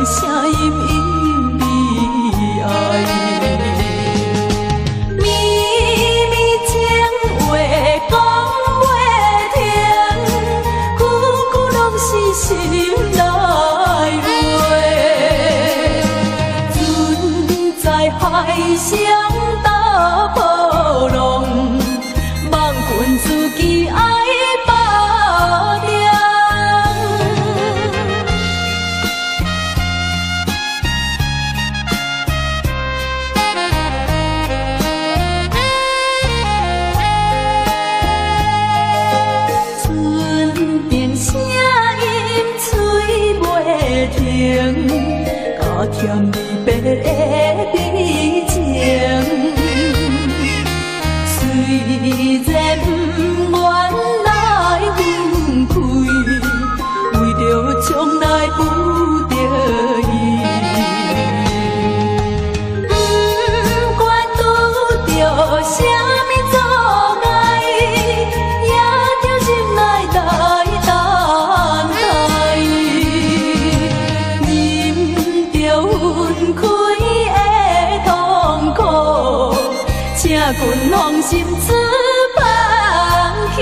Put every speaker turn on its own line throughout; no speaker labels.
声音隐秘爱。绵绵情话讲袂停，句句拢是心内话。船在海上打波浪，望君自己爱保重。船边声音吹袂停，加添离别的悲情。虽然不愿来分开，为着将来不得已。不管拄着啥物阻碍，也着忍耐来等待，忍着分开的痛苦，请君放心出放弃。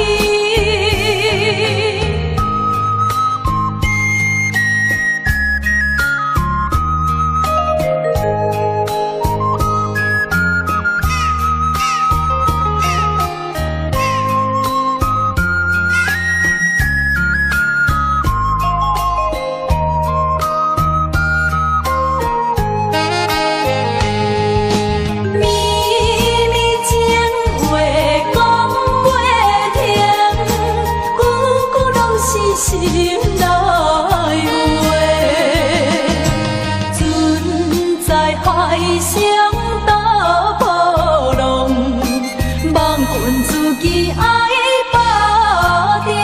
心内话，船在海上打波浪，望君自己爱保重。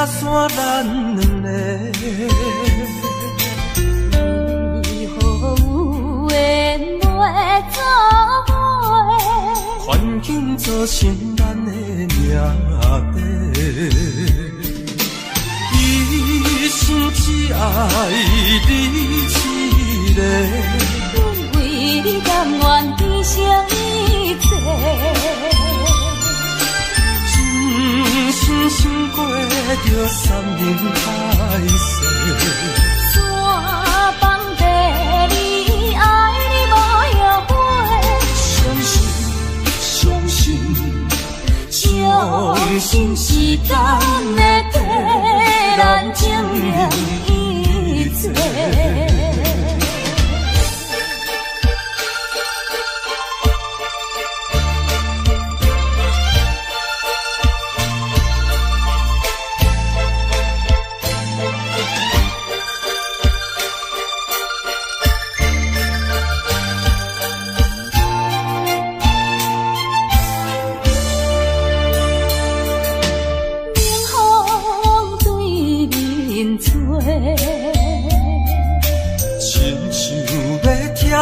散咱两个，
以后有缘袂做伙，
环境造成咱的命地。一生只爱你一个，
阮为你甘愿牺牲一切。
真心过着三年海誓，
山崩地离，爱你无后悔。
相信时间会替咱证明一切。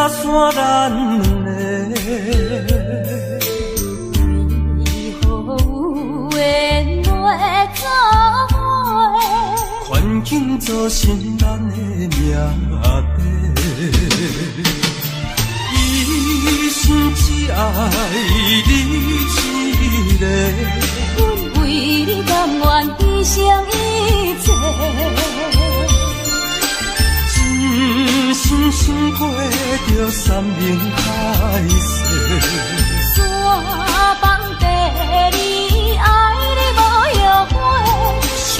散咱两个，
以后有缘袂做伙，
环境造成咱的命地。一生只爱你一个，
阮为你甘愿牺牲一切。
真心过着三年海誓，
山崩地离，爱你无后悔。
相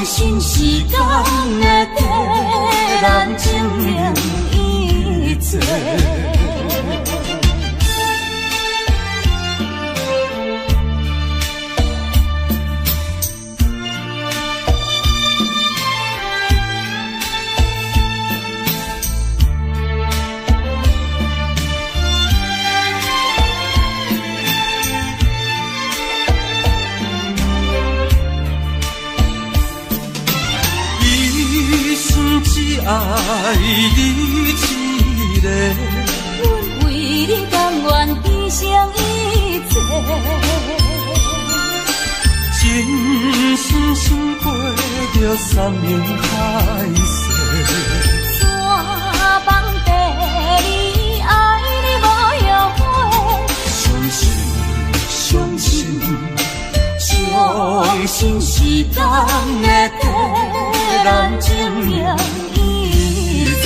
信时间会替咱证明一切。只爱你一个，
阮为你甘愿牺牲一切。
深深过着山盟海誓。
山盟地里爱你无后悔，
相信，相信，相信时间会替咱证明一切。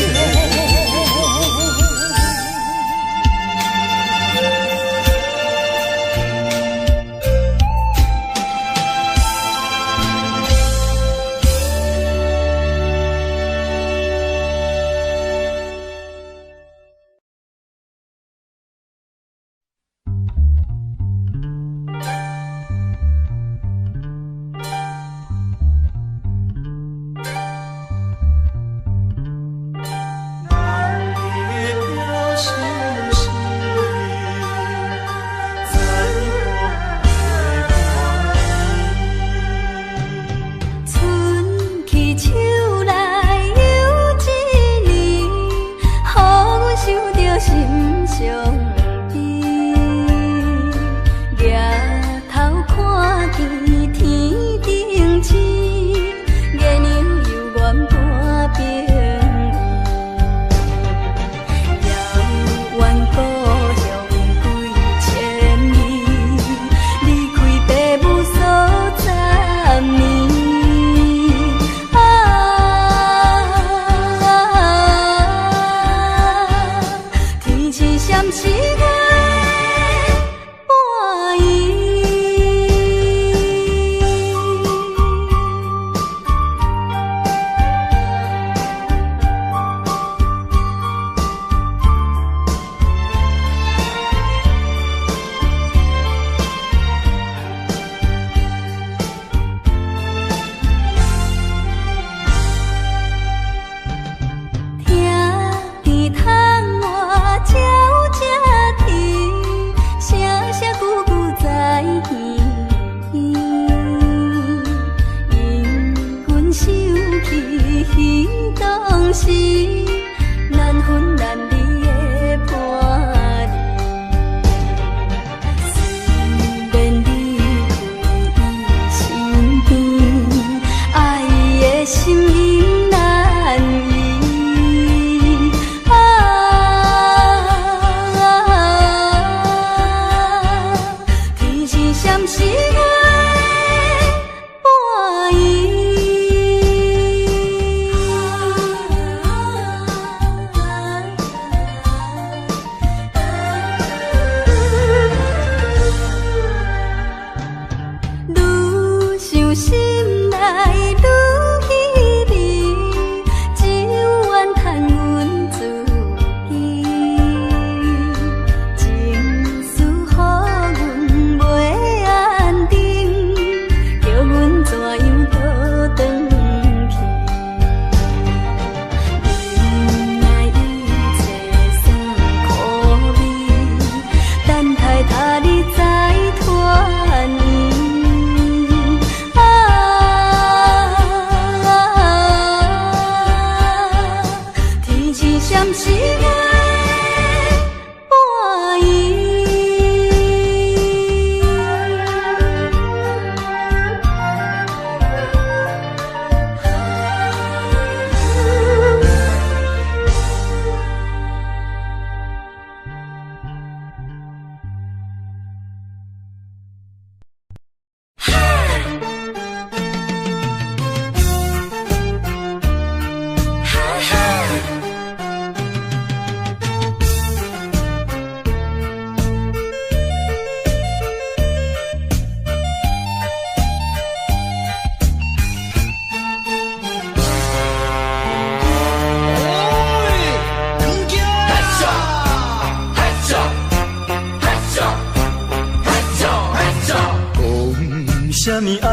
啥物爱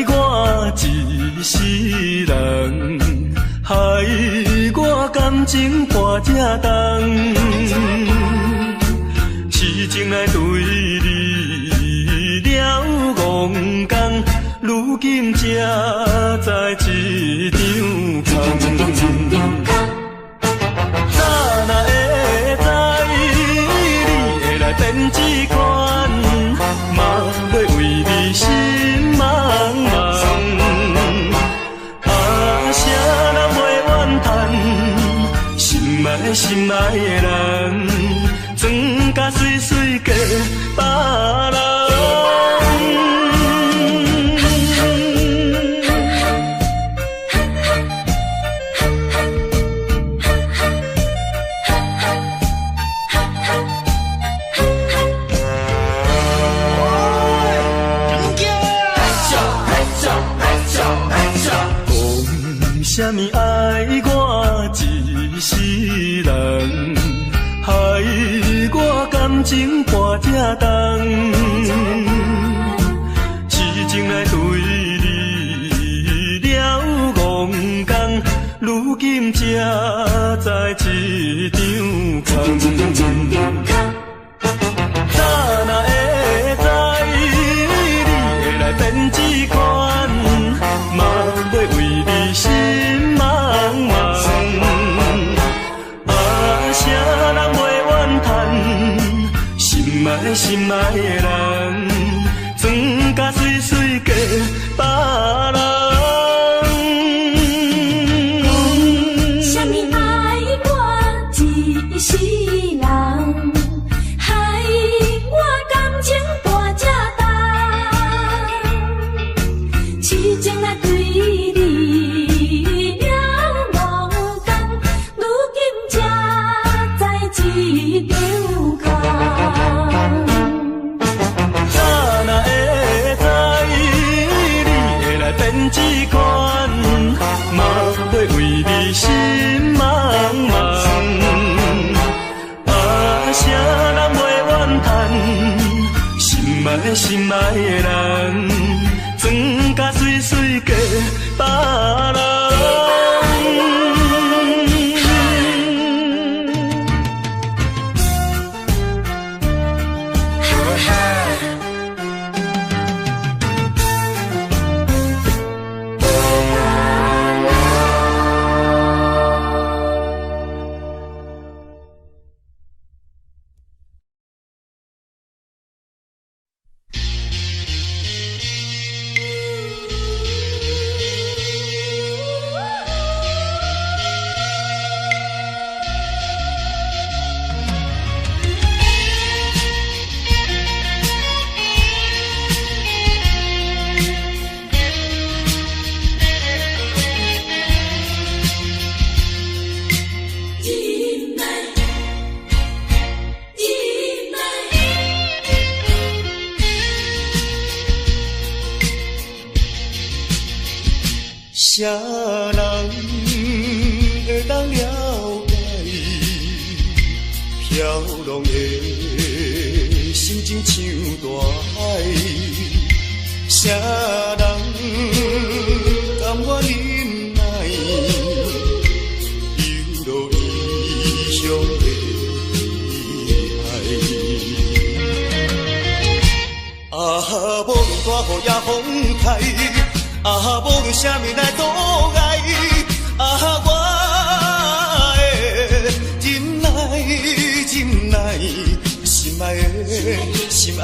我一世人，害我感情破这重。痴情来对你了戆讲，如今才知一场空。早若会知你会来变这款，嘛要为你心茫。
心爱的人，装甲水水嫁别人。啥物爱我一世人，害我感情破这重，痴情来对你了戆讲，如今才知一场空。早若会知你会来变这款，嘛要为你心茫茫。啥人袂怨叹，心爱的人，装甲水水嫁别人。
啥物爱我一世人，害我感情大这重，痴情来对你了戆讲，如今才知一场空。
早若会知你会来变这款，嘛要为你心茫茫。啥人袂怨叹，心爱的人，装甲水水嫁别人。
啥人会当了解飘浪的心情像大海？啥人甘愿忍耐流落异乡的爱？无论大雨也风台。无论啥物来阻碍，我的真爱，心爱的，请你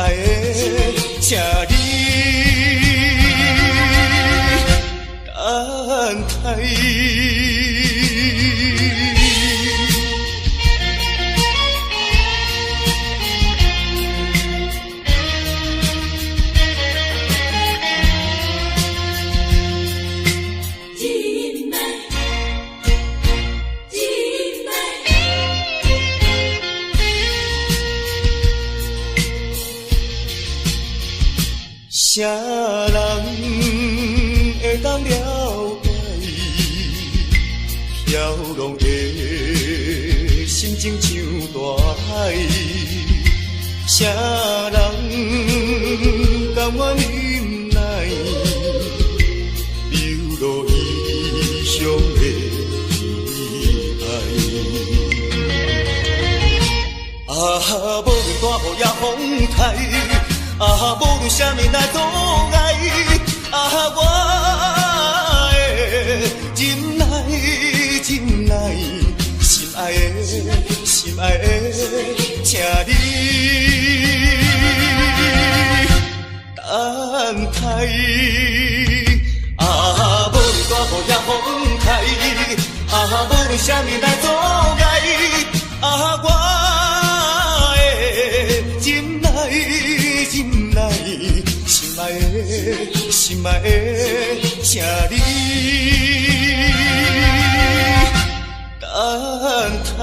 等待。啥人会当了解飘浪的心情像大海？啥人甘愿忍耐流落异乡的爱？无论大雨也风台。无论啥物来阻碍，我的真爱，心爱的，请你等待。无论大雨也风台，无论啥物来阻碍，我的忍耐，忍耐，心爱的，心爱的，请你等待。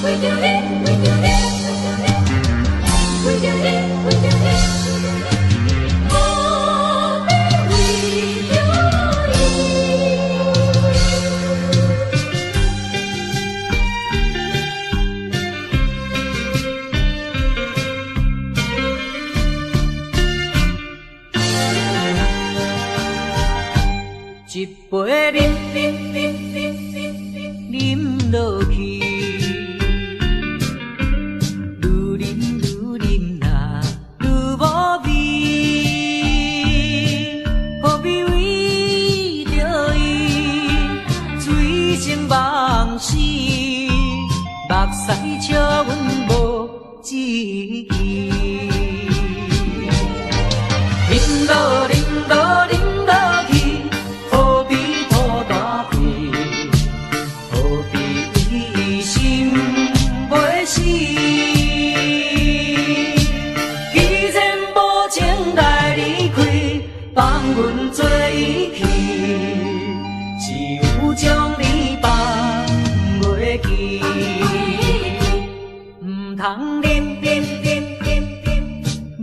为着你，为着你，为着你，为着你，何必为着伊？一杯饮落去，愈饮呐愈无味，何必为着伊醉生梦死？目屎笑阮无志气，饮落饮落饮落去。放阮做伊去，只有将你放袂记。唔通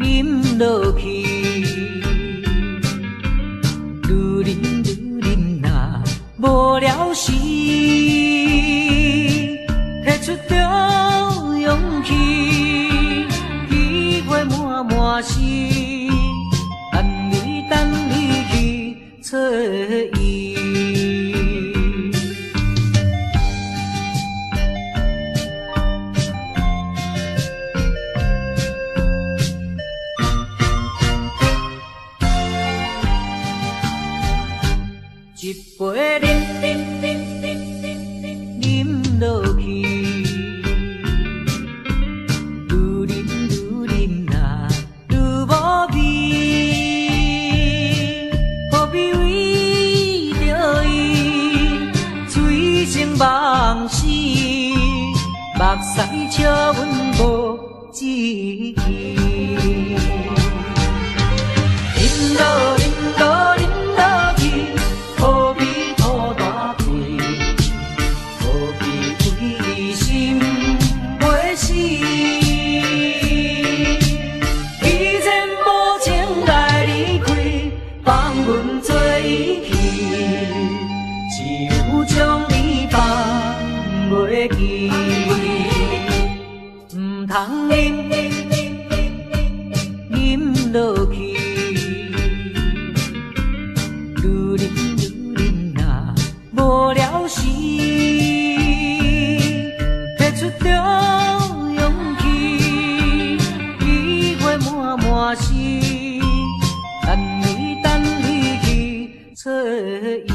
饮落去，愈饮呐无了时，摕出着勇气，机会满是。等你去找伊，一杯饮落去，愈饮呐愈无味。梦死，目屎笑阮无志气。饮落饮落饮落去，何必吐大气？何必为心袂死？既然无情来离开，放阮做伊去，只有将你放袂记。唔通饮落去，愈饮呐无了时，摕出着勇气，机会满是，等你去找伊。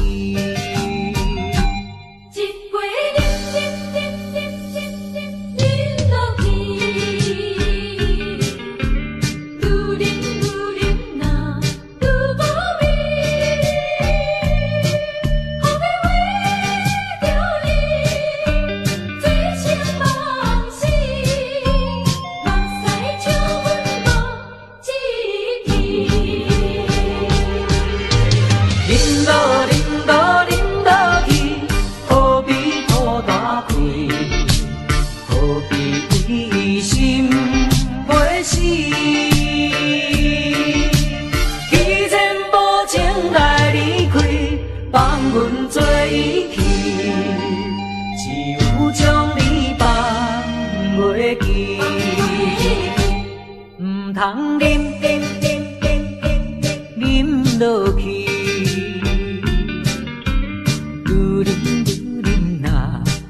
唔通饮落去，愈饮呐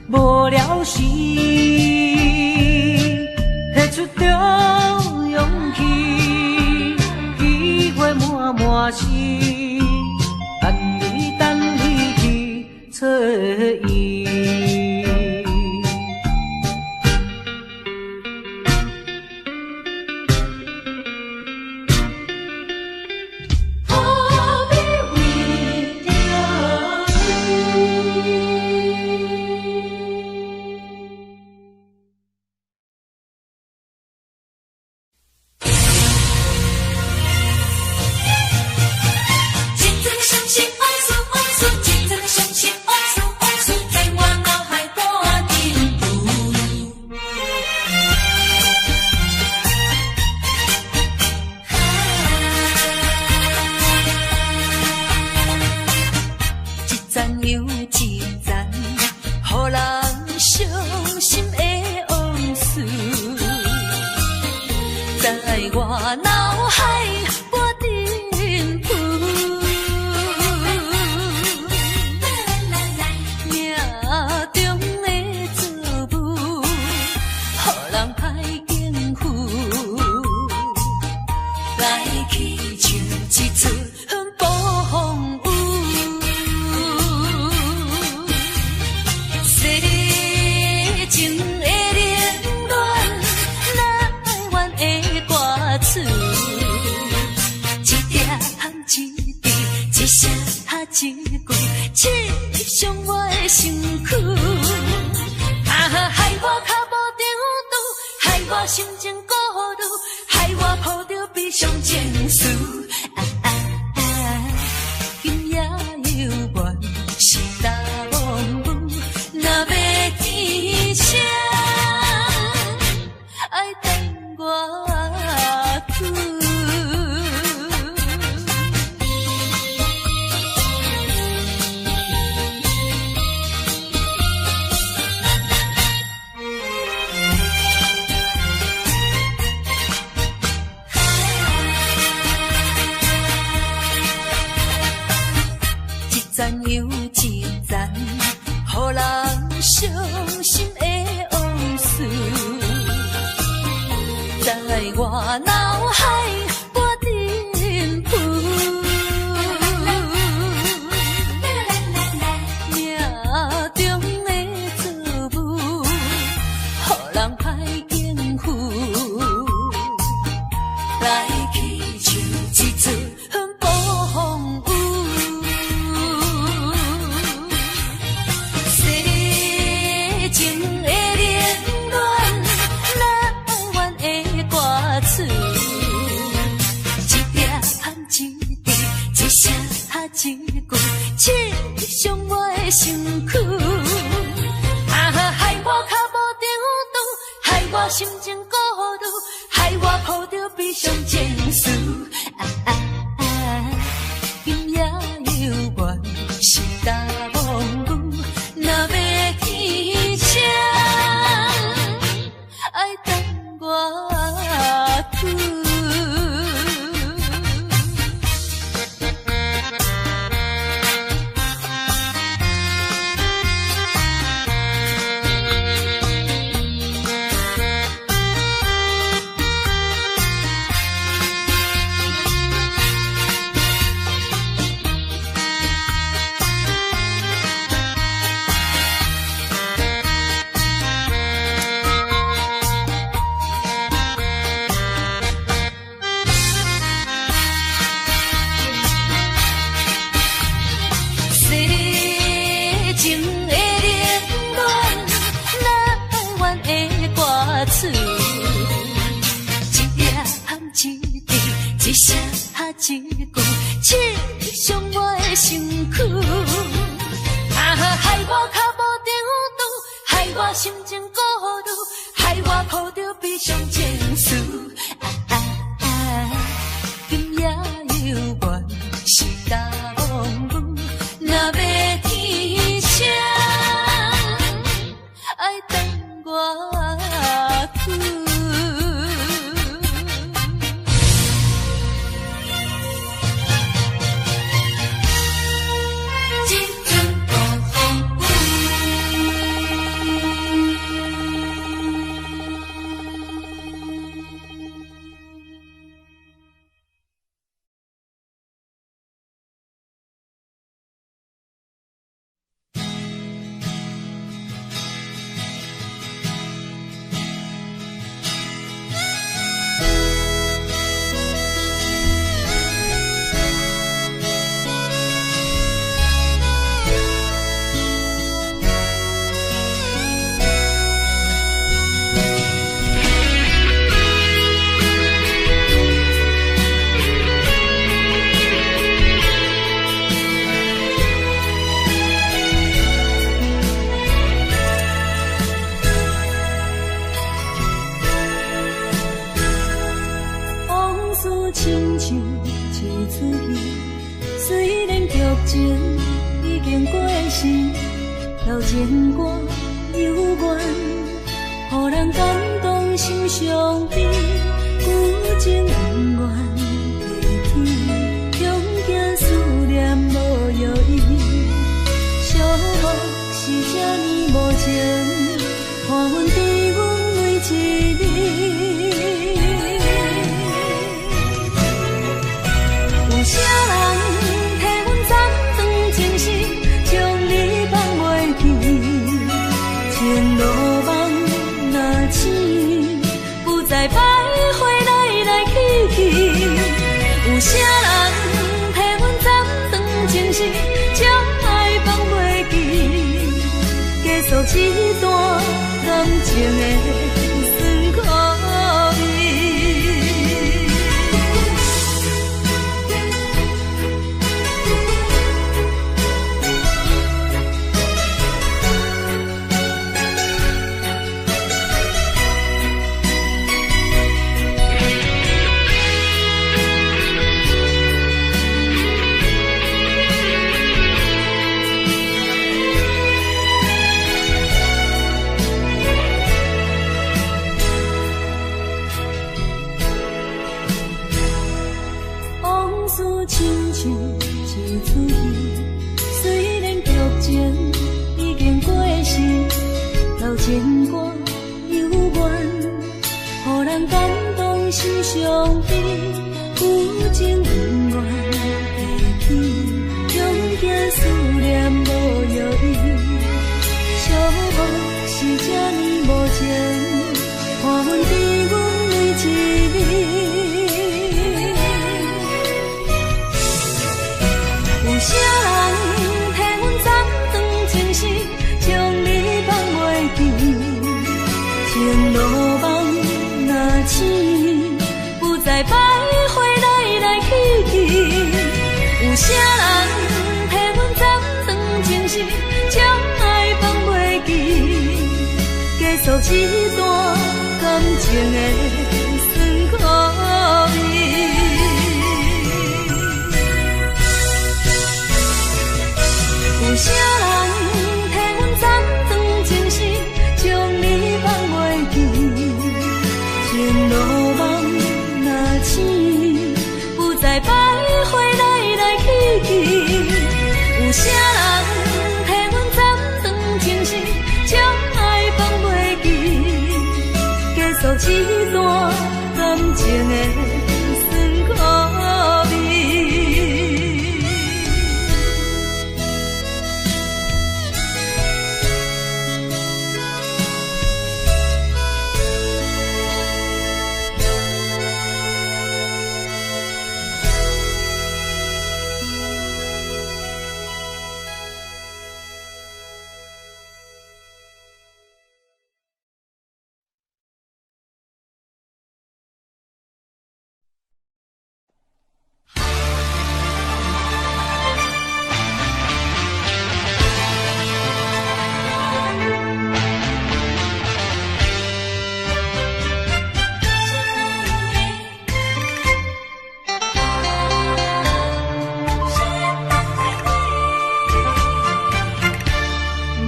无了时，摕出着勇气，机会满是，等你去找伊。一寸暴风雨。世情的冷暖，哪会怨的歌词？一点一滴，一声一句，刺伤我的身躯。害我脚无定拄，害我心情孤独，害我抱着悲伤情绪。今夜犹原是大风雨，若要天声，爱等我去。一站又一站，予人伤心的往事，在我脑海我沉浮。命中的错误，予人歹应付，来去像一阵暴风雨。情的冷暖，哪怨的歌词？一点一滴，一声一句，刺伤我的身躯。害我脚无定拄，害我心情孤独，害我抱着悲伤情绪。今夜犹原是大风雨，若要天声，爱等我去。一声一句，刺伤我的身躯。害我脚无定拄，害我心情孤独，害我抱着悲伤情绪。今夜犹原是大风雨，若要天声，爱等我去。
柔情歌悠远，予人感动心伤悲，旧情恩怨提起，中间思念无药医，寂寞是这呢无情，看阮伫阮为一日，有一段感情的酸苦味。亲像一出戏，虽然剧情已经过时，老情歌犹原，予人感动心伤悲，有情永远会起，中间思念无药医，寂寞是这呢无情，看阮伫阮每一日。有啥人替阮斩断情丝，将你放袂记？情路梦若醒，不再徘徊来来去去。有啥人替阮斩断情丝，将爱放袂记？结束一段感情的酸苦味。有啥人替阮斩断情丝，将你放袂记？情路梦若醒，不再徘徊来来去去。有啥人替阮斩断情丝，将爱放袂记？结束一段感情的酸苦味。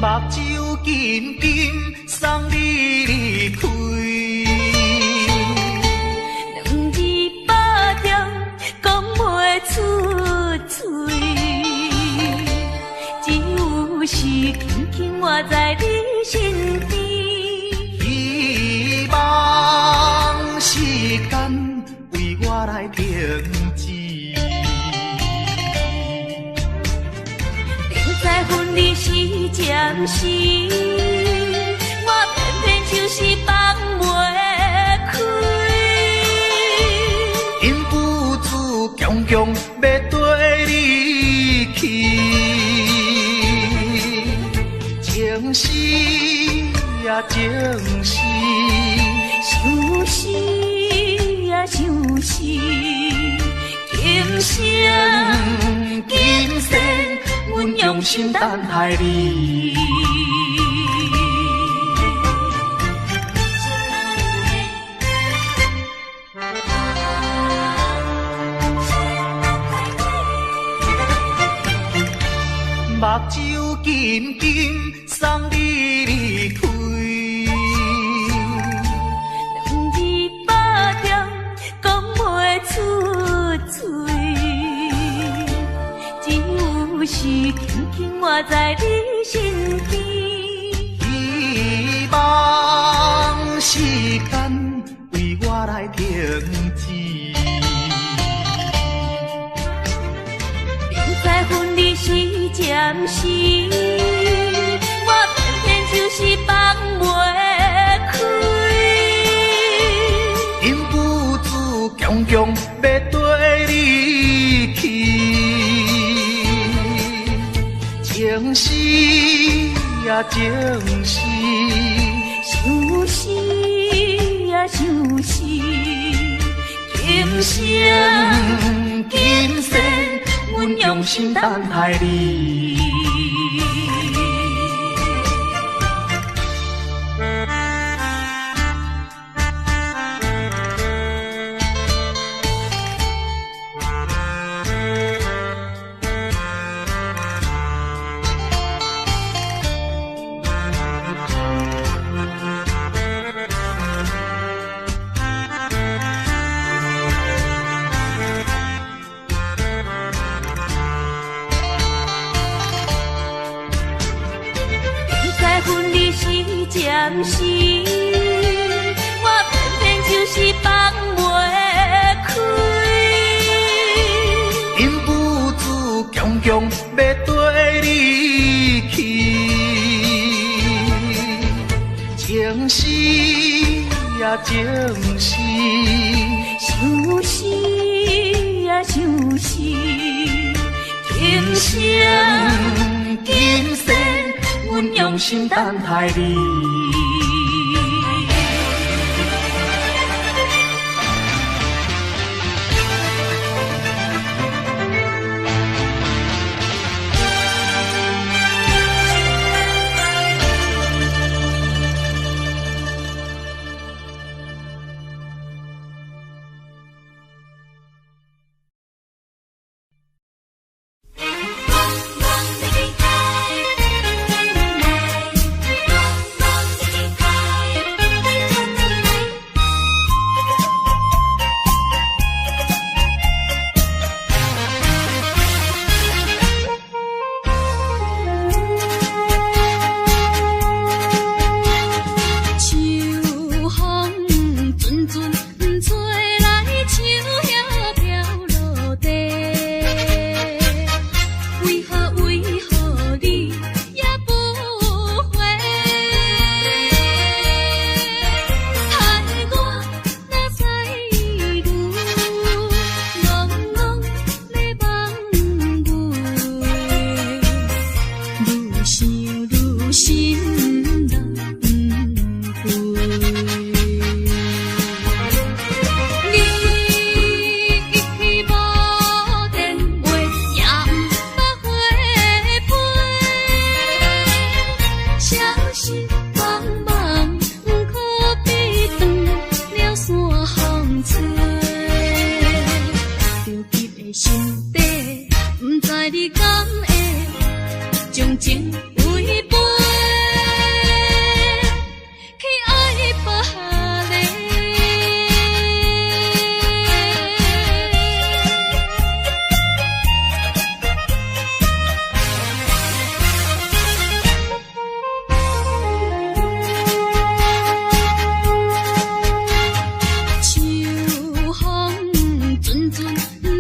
目睭紧紧送你离开，
两字百点讲袂出嘴，只有是轻轻活在你身边。
希望时间为我来停止。
在分离时暂时，我偏偏就是放袂开。
因父子强强要跟你去，情是呀情是，
想是呀想是，今生今世。阮用心等待你，
目睭紧紧送你离开，
两字百点讲袂出嘴。是轻轻活在你身边，
希望时间为我来停止。
明知分离是暂时，我偏偏就是放袂开。
因父子强强要跟你去。情是啊情是，
想死啊想死，今生今世，阮用心等待你。暂时，我偏偏就是放袂开。
因父子强强要跟你去，情是啊情是，
想死啊想死，
今生今世。阮用心等待你。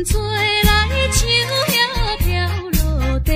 吹来，树叶飘落地。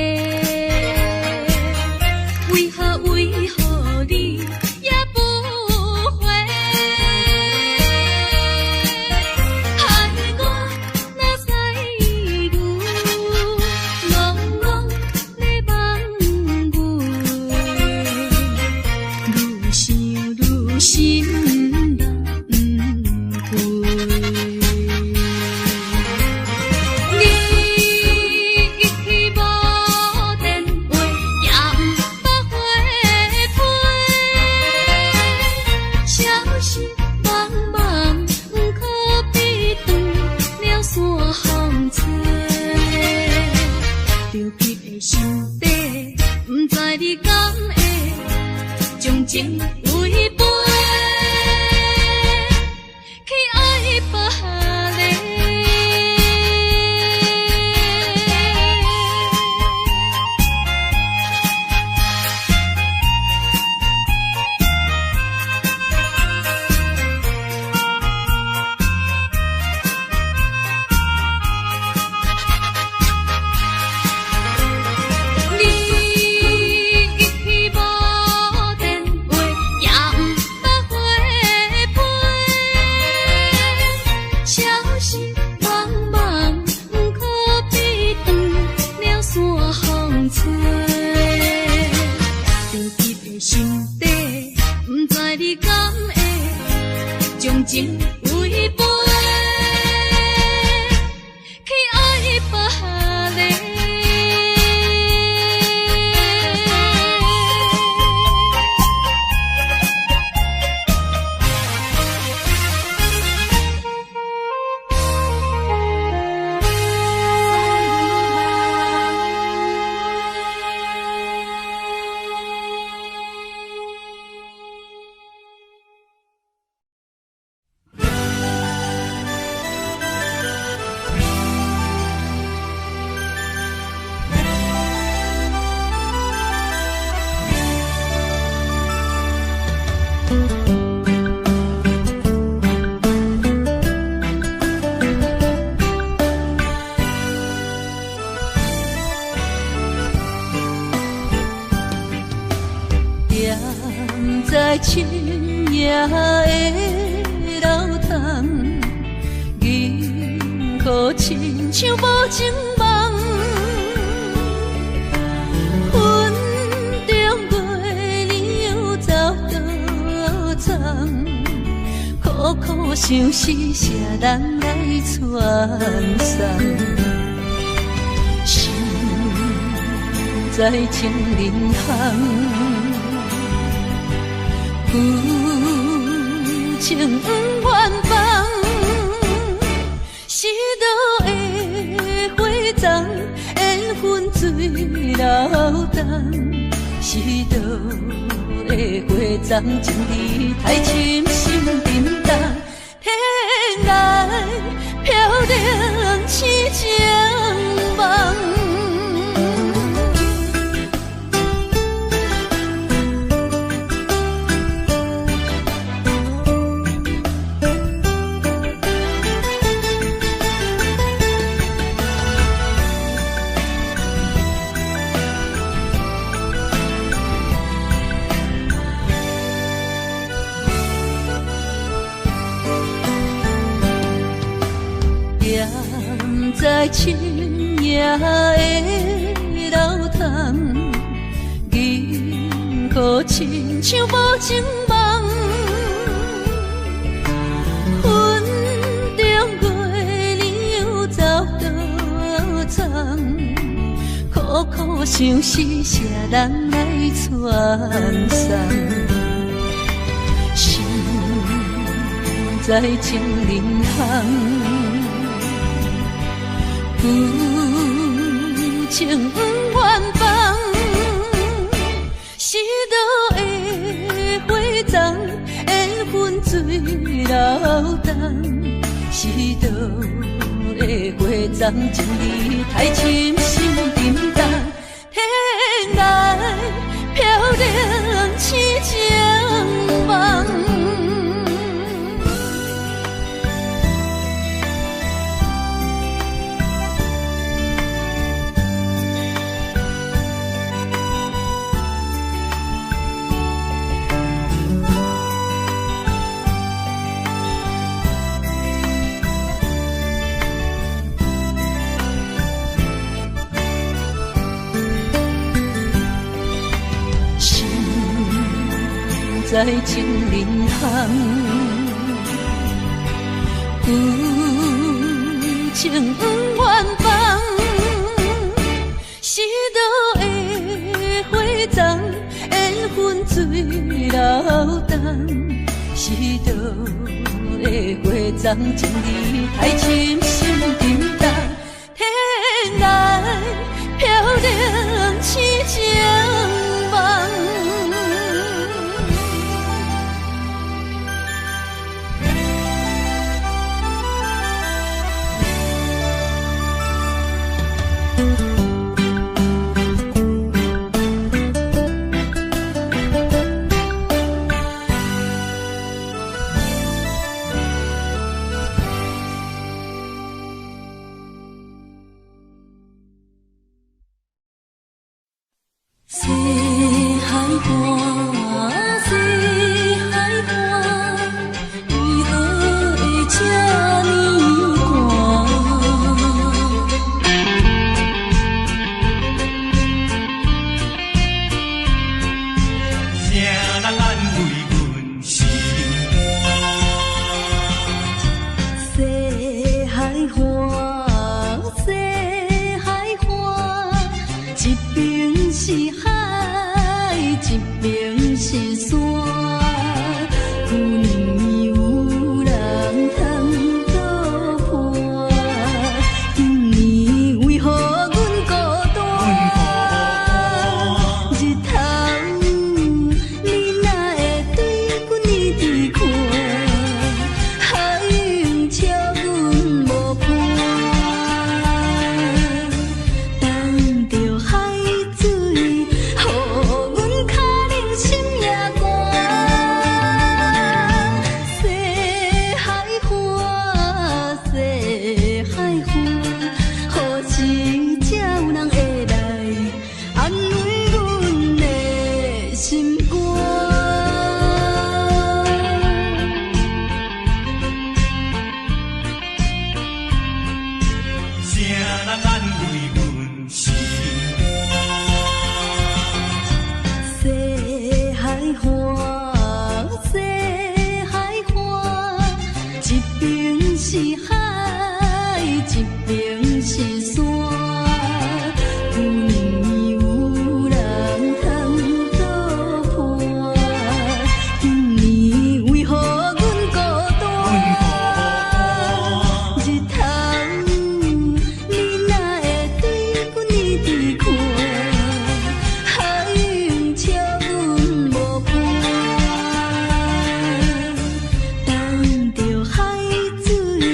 在深夜的楼窗，银河亲像无情梦，云中月亮走多藏，苦苦相思谁人来传送？心在情人行。旧情不愿放，是倒的花丛，缘分水流动，是倒的花丛，情义太深，心沉重，天涯飘零痴情梦。在深夜的楼窗，银河亲像无情梦，云中月亮走多藏，苦苦相思谁人来传送？心在情人行。旧情不愿放，是倒的花丛，缘分水流动，是倒的花丛，情义太深，心沉重，天涯飘零痴情梦。在情人行，旧情不愿放，是倒的花丛，缘分水流动，是倒的花丛，情义太深，心沉重，天涯飘零痴情梦。一边是海，一边是山。旧年有人通作伴，今年为何阮孤单？日头你哪会对阮一直看？海涌笑阮无伴。等着海水，予阮脚冷心也寒。西海花，西海花，何时才有人会来安慰阮的心肝？
谁人安慰阮心
西海花，西海花，一边是海，一边是山。旧年有人通作伴，今年为何阮孤单？日头你哪会对阮一直看？海涌笑阮无伴。等着海水，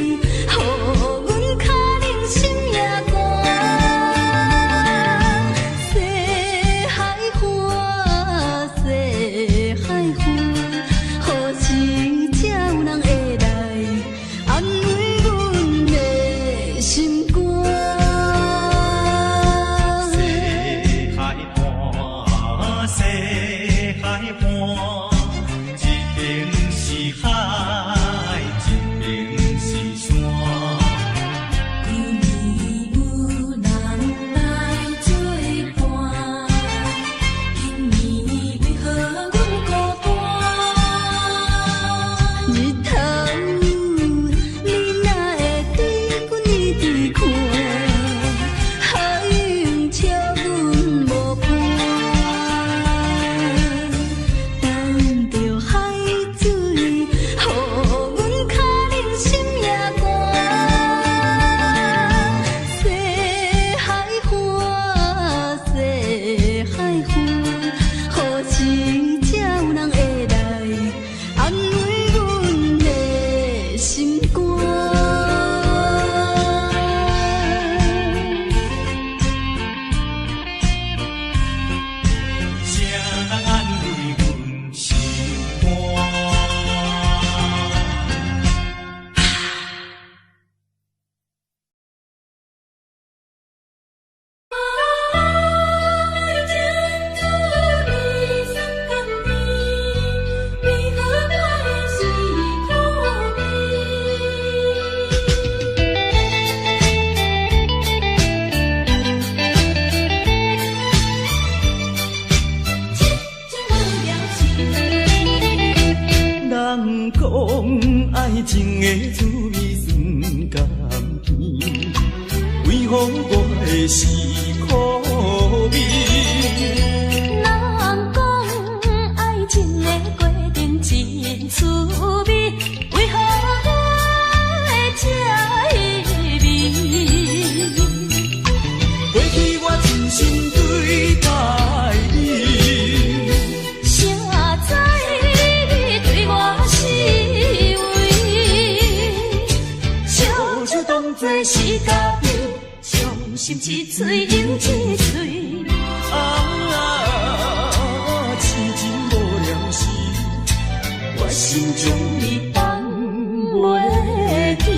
予阮脚冷心也寒。西海花，西海花，何时才有人会来安慰阮的心肝？
西海畔，西海畔，一边是海，一边是山。
旧年有人来作伴，今年为何阮孤单？日头你哪会对阮一直看？海涌笑阮无伴。等着海水，予阮脚冷心也寒。西海花，西海花，何时才有人会来安慰阮的心肝？
谁人安慰阮心肝？
人讲爱情的滋味酸甘甜，为何我的是苦味？
人讲爱情的过程真滋味，为何我会这意味？
过去我真心对待你，
谁知你对我是为？笑笑当作是家己，伤心一嘴又一嘴。
痴情无了时，
我心中你放袂记。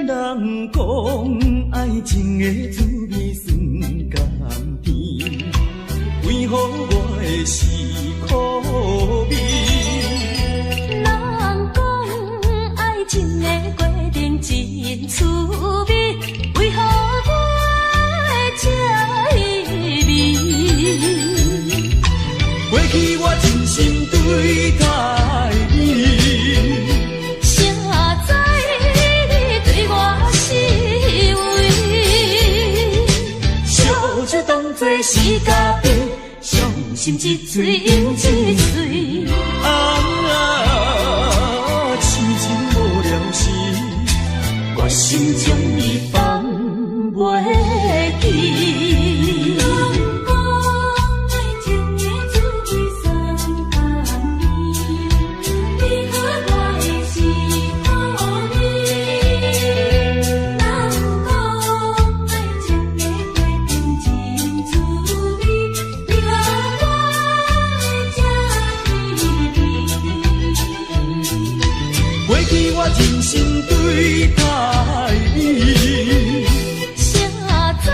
人讲爱情的滋味酸甘
心一嘴饮一嘴。
痴情无了时，我心将伊放袂记。我真心对待你，
谁知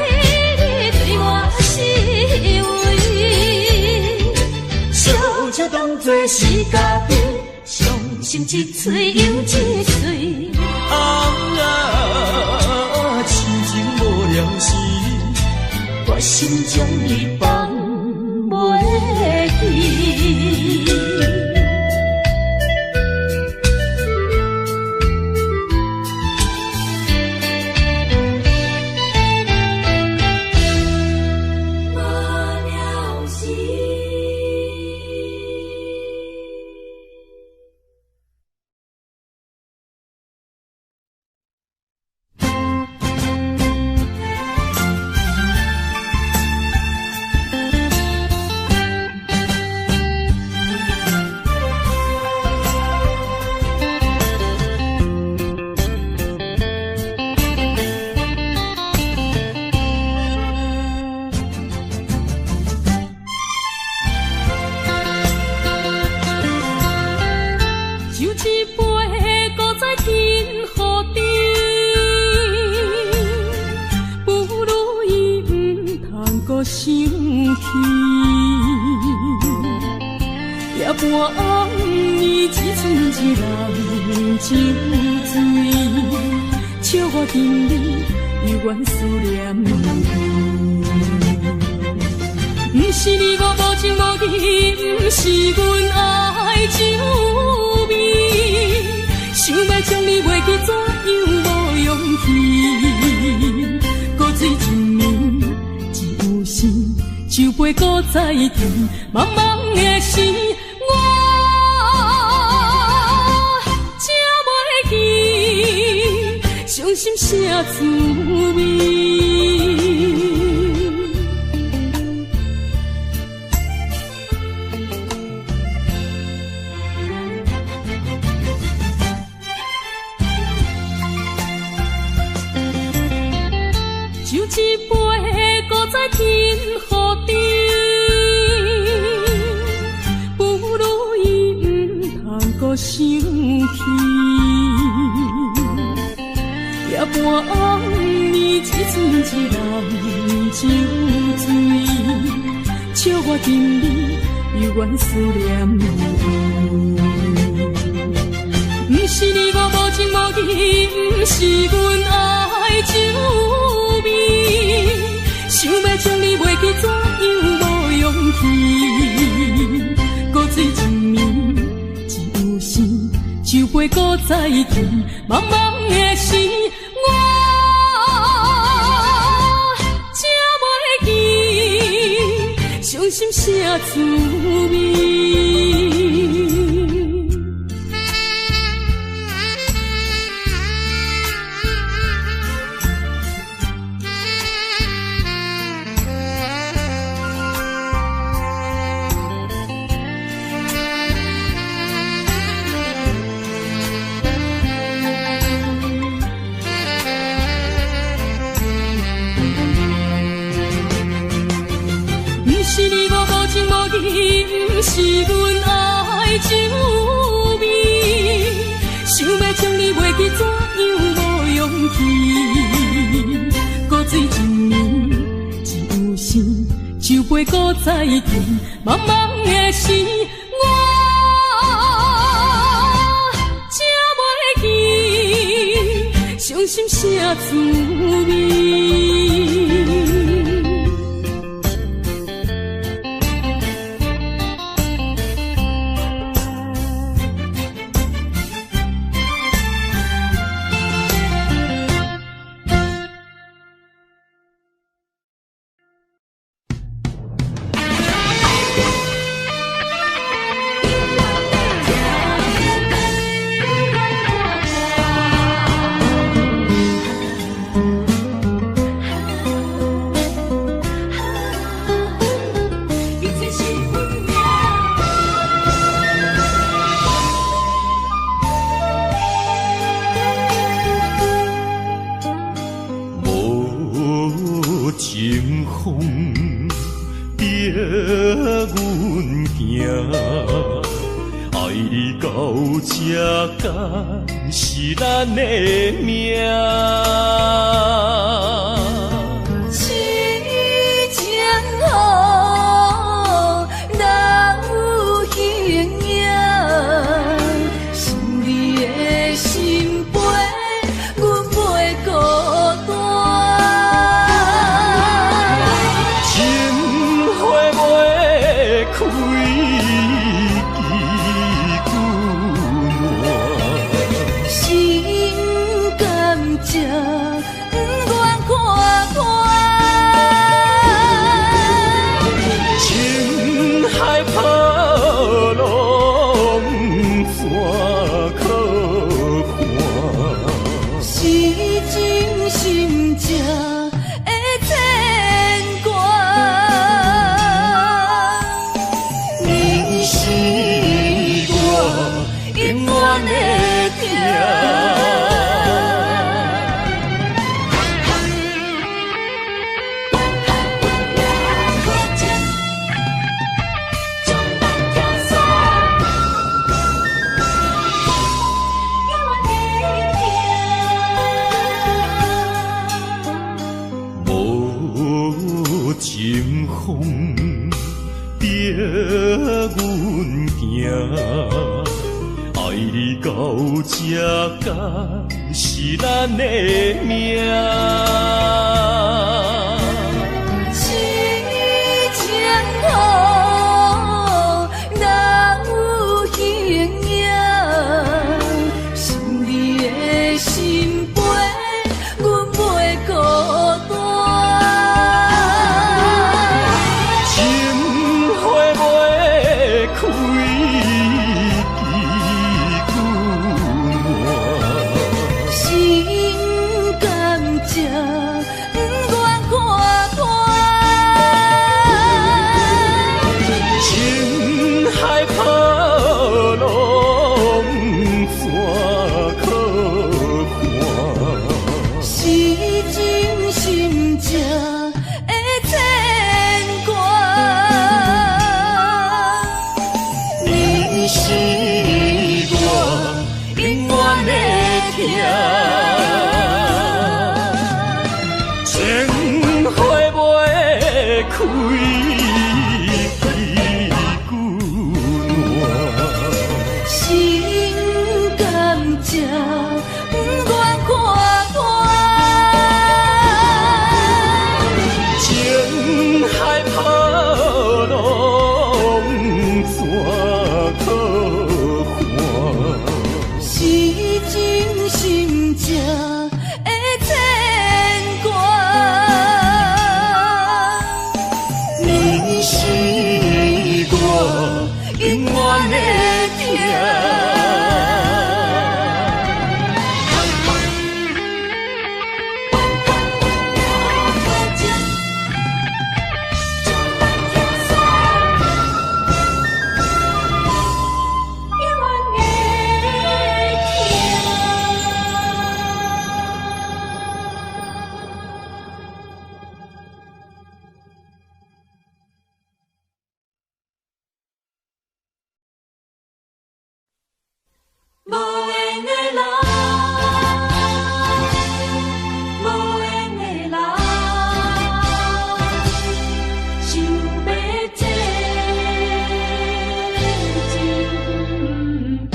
你对我是为，
小姐当作是家己，
伤心一嘴又一嘴。
痴情无了时，我心将你放袂记。
你到这，敢是咱的命？
痴情好，哪有形影？想你的心陪，阮陪孤单。
情花袂开。
这不愿看破，
情海波浪怎可看？
是真心正的牵挂，你是我永远的疼。情风逼阮行，爱你到这，敢是咱的命？痴情好，哪有形影？想你的心陪，阮陪孤单。
开
心甘这不愿看破，
情海波浪怎可看？
是真心正的牵挂。你是我永远的疼，
情花袂开。
心甘这不愿看破，
情海波浪怎可看？
是真心正的牵挂。你是我永远的疼。无缘的人，无缘的人，想要这真重。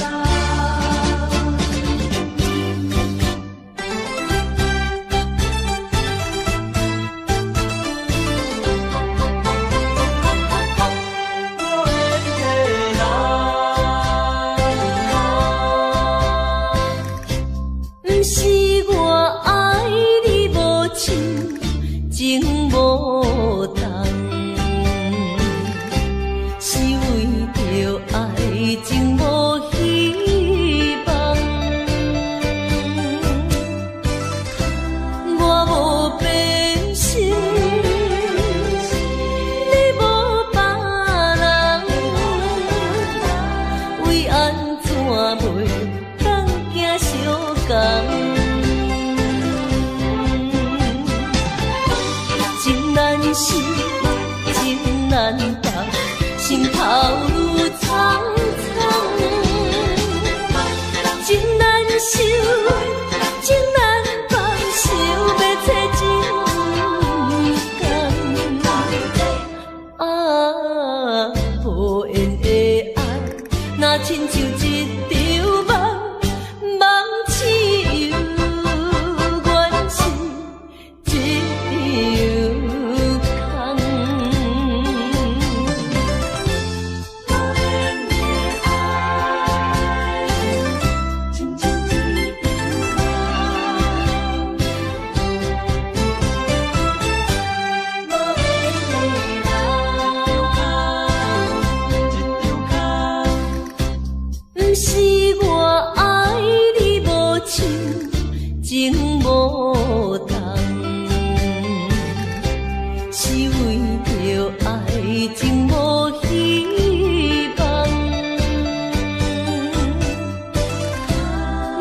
不是我爱你无情，情无重，是为着爱情无希望。我无变心，你无别人，为安怎袂当行相共？情难舍，情难放，心头愈苍苍。是我爱你无像情无同，是为着爱情无希望。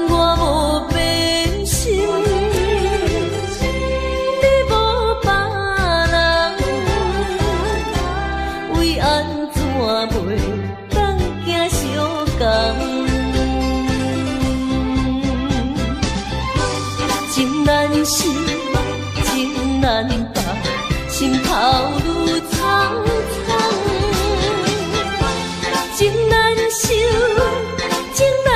我无变心，你无别人，为安怎袂当行相共？情难舍，情难放，心头愈苍苍。情难收，情难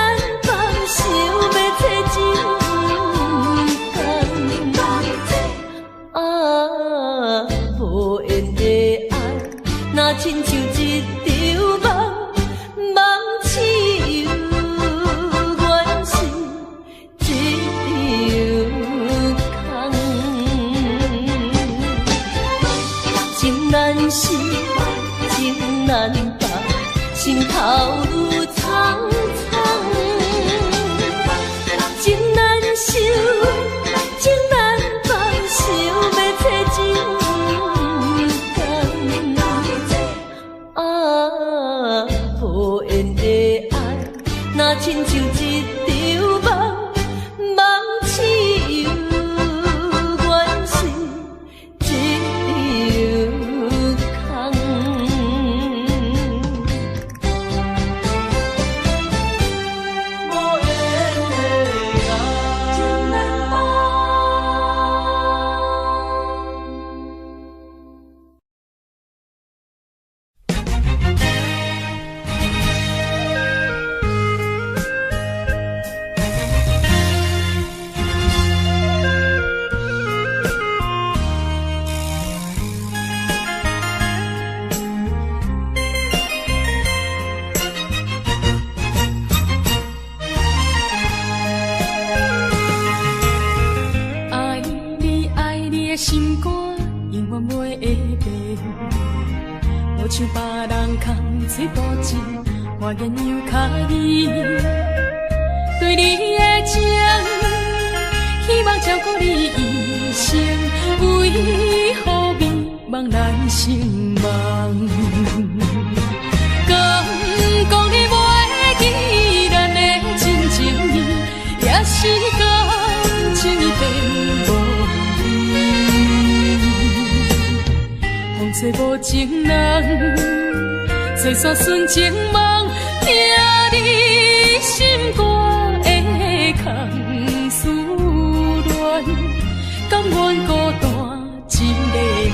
放，想要找情共。啊，无缘的爱，若亲像一场梦，梦似有缘是一场空。情难舍，情难放，心头愈苍苍。情难收，情难放，想要找情共。啊，无缘的爱，若亲像一场梦，梦似有缘是一场空。无缘的爱，情难放。爱你爱你的心肝，永远袂会变。无像别人空嘴无舌，我言又卡意。对你的情，希望照顾你一生，为何迷茫难成梦？敢讲你袂记咱的真情意，也是感情已变无味。风吹无情人，吹散纯情梦，听你心肝的空思恋，甘愿孤单一个人。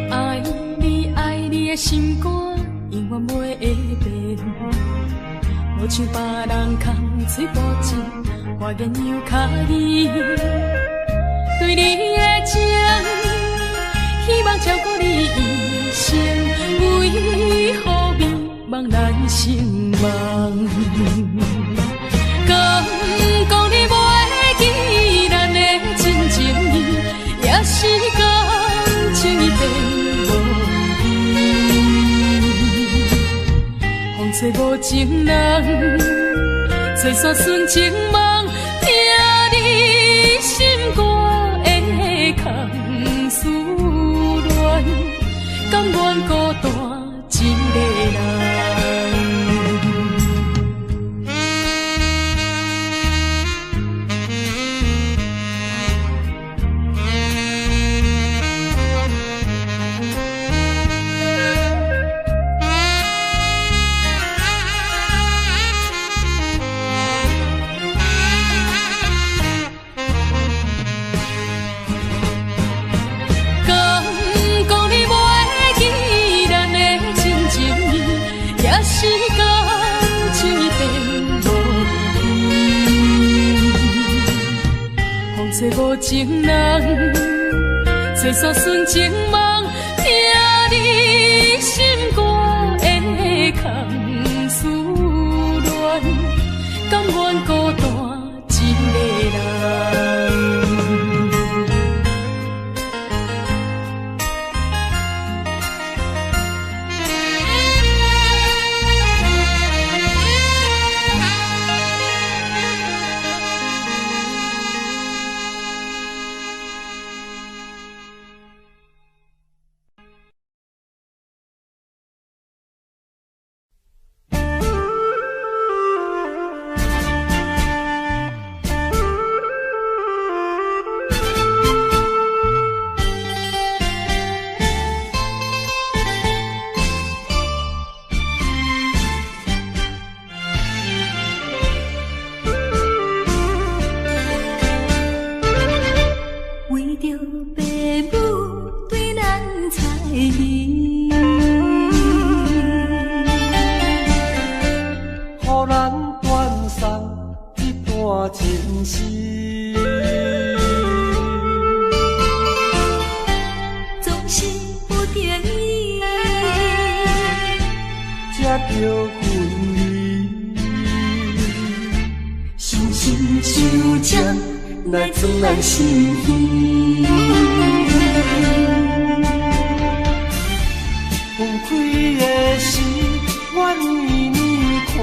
爱你爱你的心肝，永远袂会变。无像别人空嘴无舌，我言又卡意。对你的情，希望照顾你一生，为何迷茫难成梦？敢讲你袂记咱的真情意，也是感情已变无味。风吹无情人，吹散纯情梦，听你心肝。空思恋，甘愿孤单一个人。是感情已变无味，风吹无情人，吹散纯情梦，听你心肝的空思恋，甘愿孤
情丝。
总是不得已，
才叫分离。
伤心就将来自咱心耳。
分开的时，我为你看。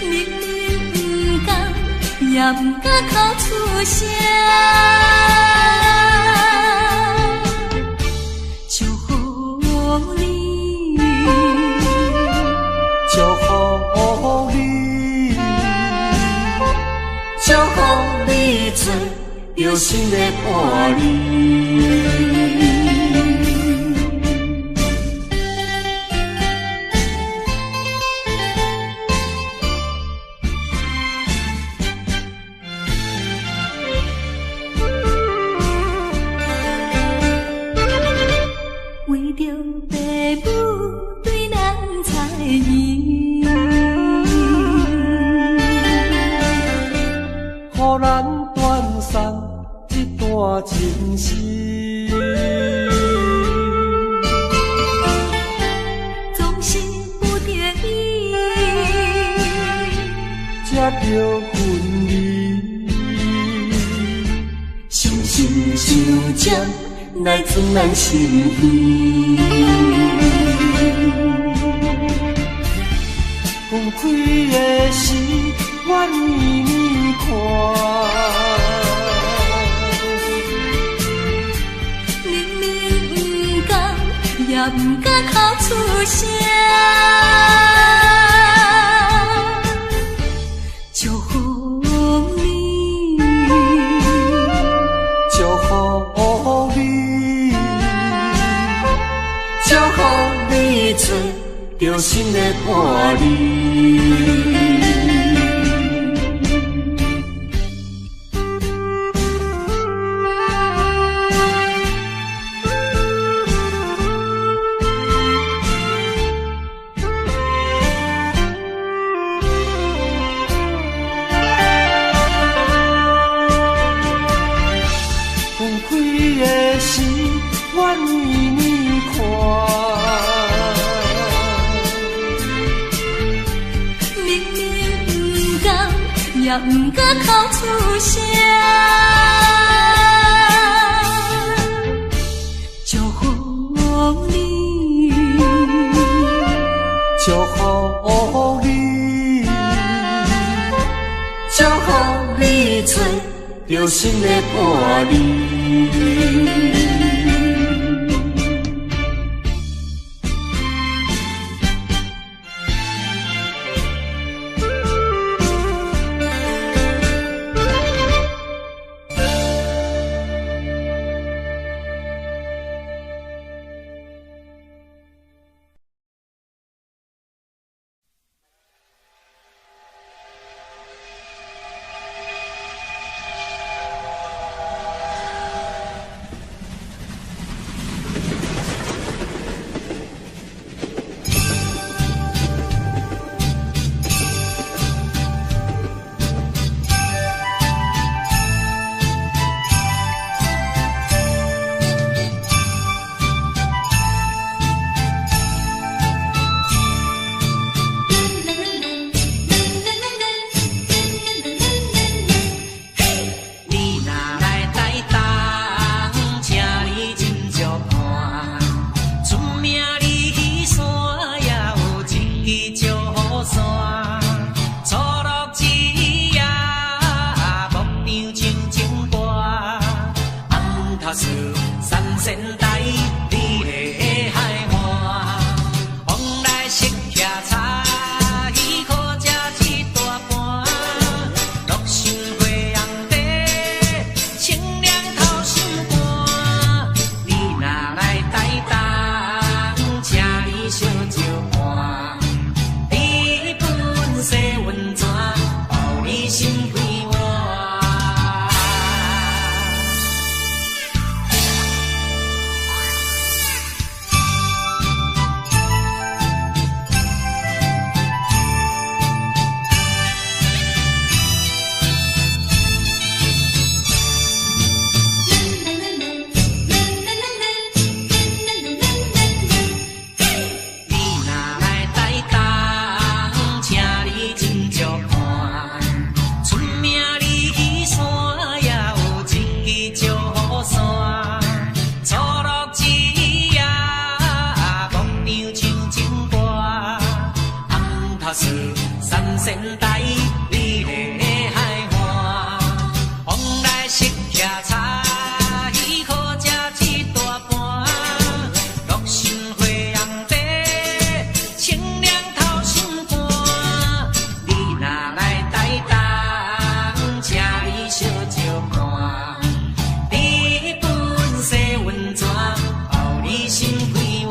明明不甘，也不敢口出声。祝福你，
祝福你，
祝福你做着新的伴侣。为着爸母对咱猜疑，
予咱断送这段情丝。
总是不得已，
才叫分离。
伤心就将来自咱心耳。
分开的时，我为你看。
明明不甘，也不敢口出声。祝福你，
祝福你，
祝福你做着新的伴侣。
分开的时，我为你看。
明明不甘，也不敢口出声。祝福你，
祝福你，
祝福你做着新的伴侣。
头树，三仙台，美丽的海岸，往来色徛茶，喜好食一大盘，乐心花红茶，清凉透心肝。你若来台东，请你小酒看，日本洗温泉，予你心快活。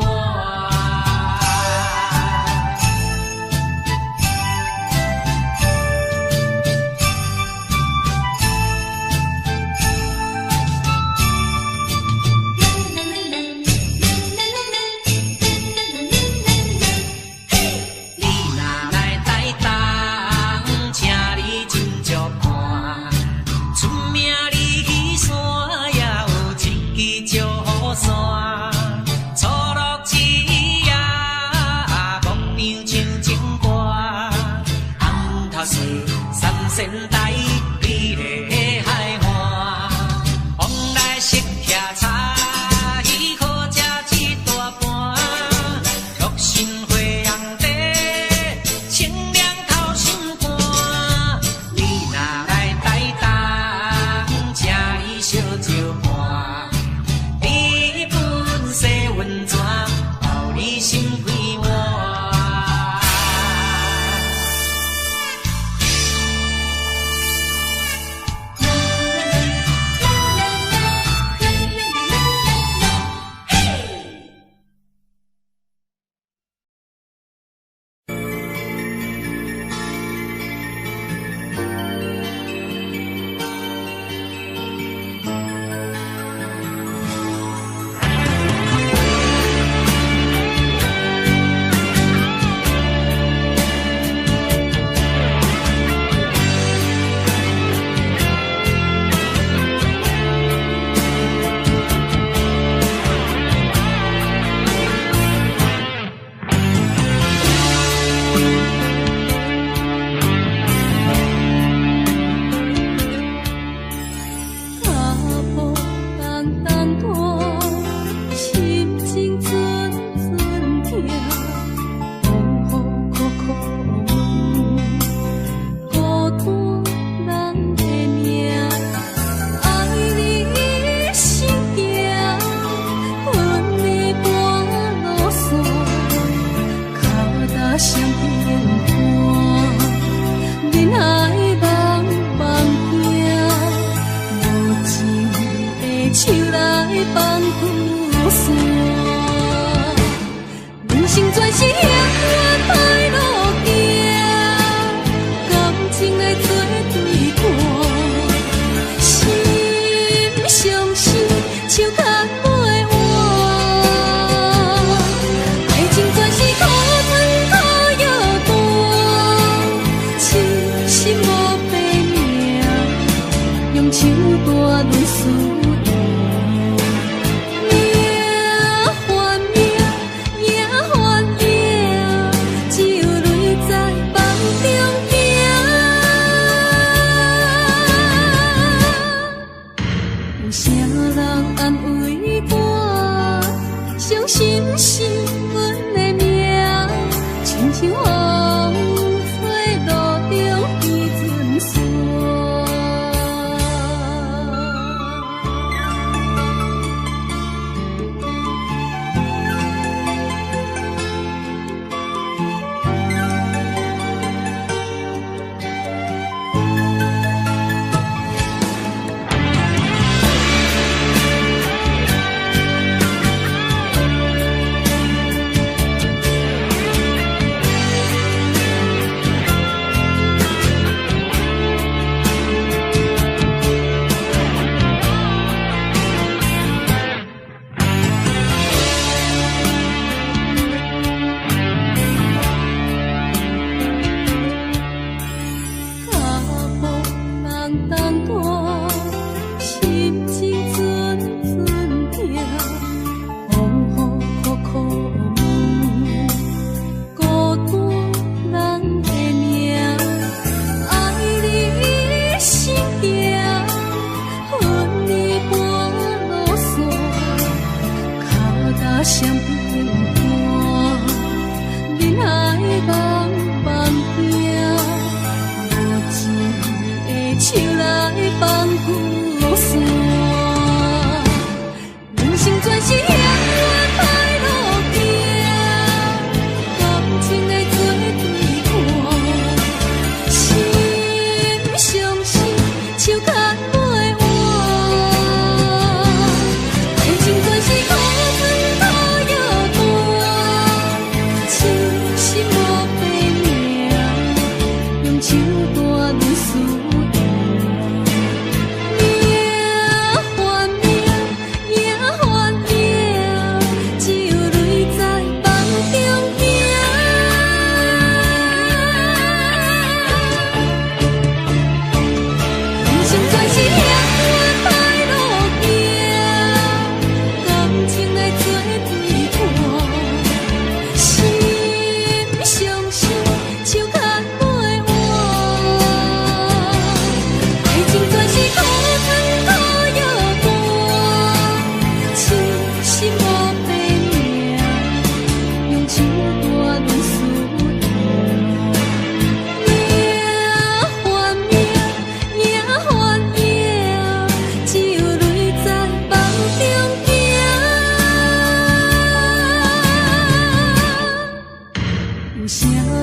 三仙台，美丽的海岸，往来色徛茶，喜好食一大盘，乐心花红茶，清凉透心肝。你若来台东，请你小酒看，日本洗温泉，予你心快活。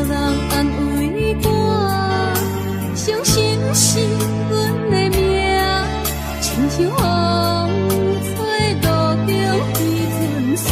人安慰我，相信是阮的命，亲像风吹路中飞春雪。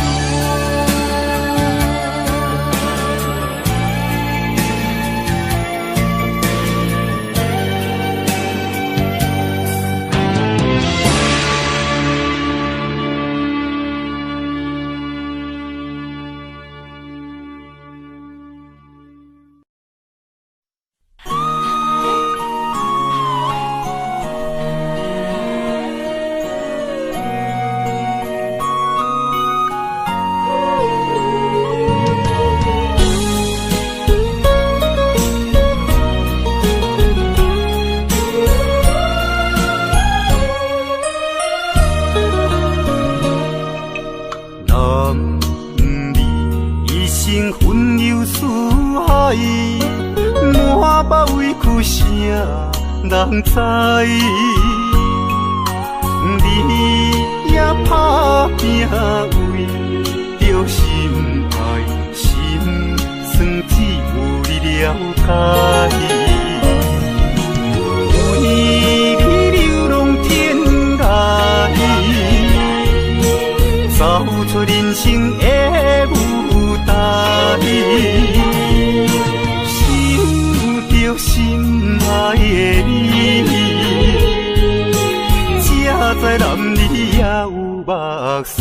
人知，你也打拼为着心爱，心酸只有你了解。为你流浪天涯，走出人生的舞台，想着心爱的你。才知男儿也有目屎。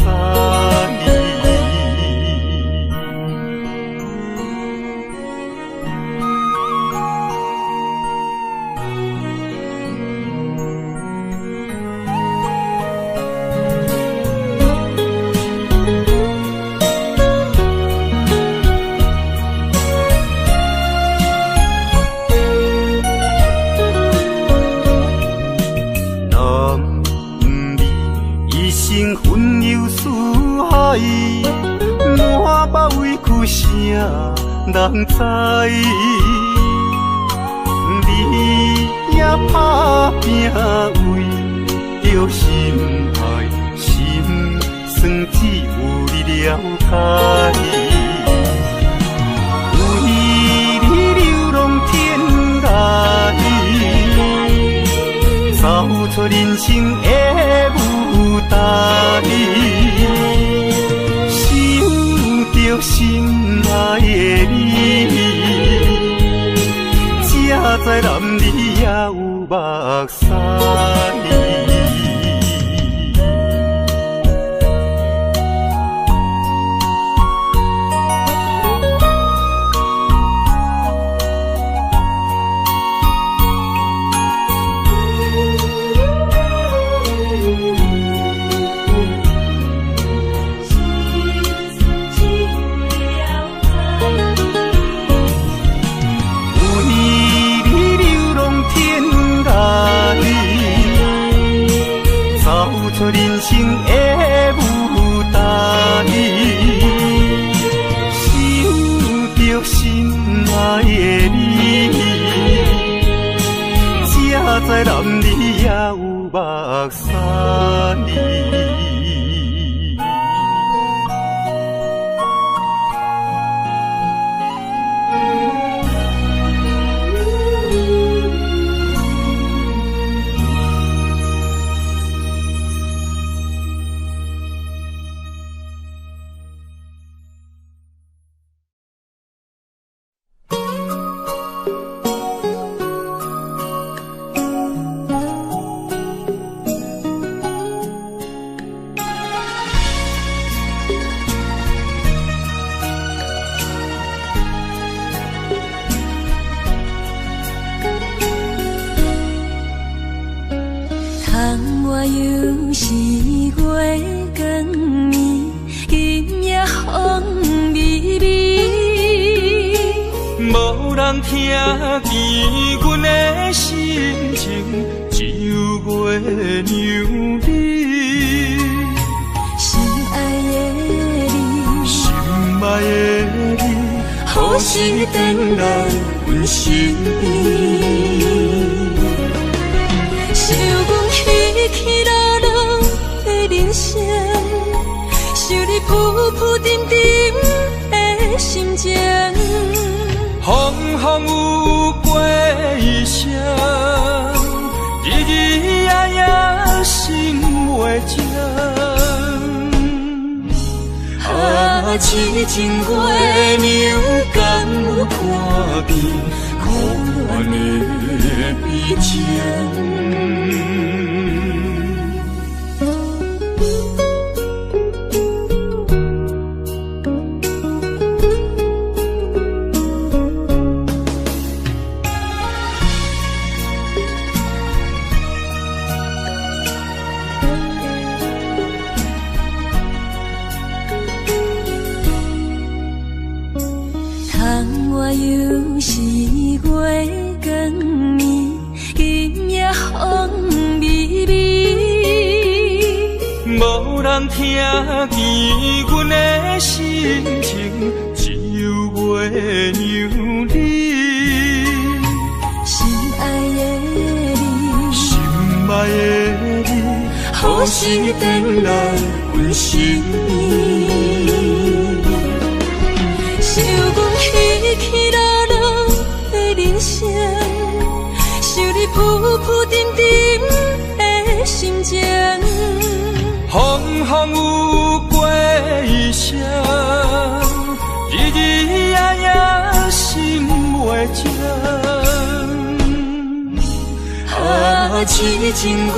满腹委屈谁人知？你也打拼为着心爱，心酸只有你了解。为你流浪天涯，走出人生的舞台。着心爱的你，才知男儿也有目屎。出人生的舞台，想着心爱的你，才知男儿也有目屎。
又是月光暝，今夜风微微，
无人听见阮的心情，只有月娘你。
心爱的你，
心爱的你，何时回来阮身边？
想阮起起落落的人生，想你浮浮沉沉的心情。
风风有过一声，日日夜夜心袂静。
痴情月娘敢有看见苦恋的悲情？又是月光暝，今夜风微微，
无人听见阮的心情，只有月娘你。
心爱的你，
心爱的你，
好心等来阮心意。想阮起起落落的人生，想你浮浮沉沉的心情。
风风有过一声，日日夜夜心袂静。
痴情月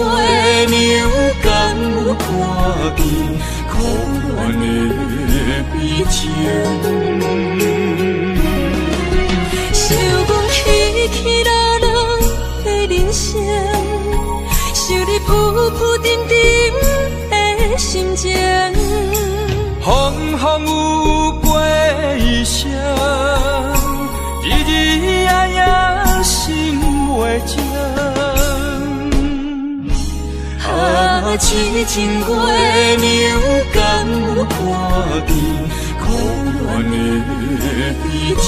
娘敢有看见苦恋的悲情？想阮起起落落的人生，想你浮浮沉沉的心情。
风风有过一声，日日夜夜心袂静。
痴情月娘敢有看见苦恋的悲情？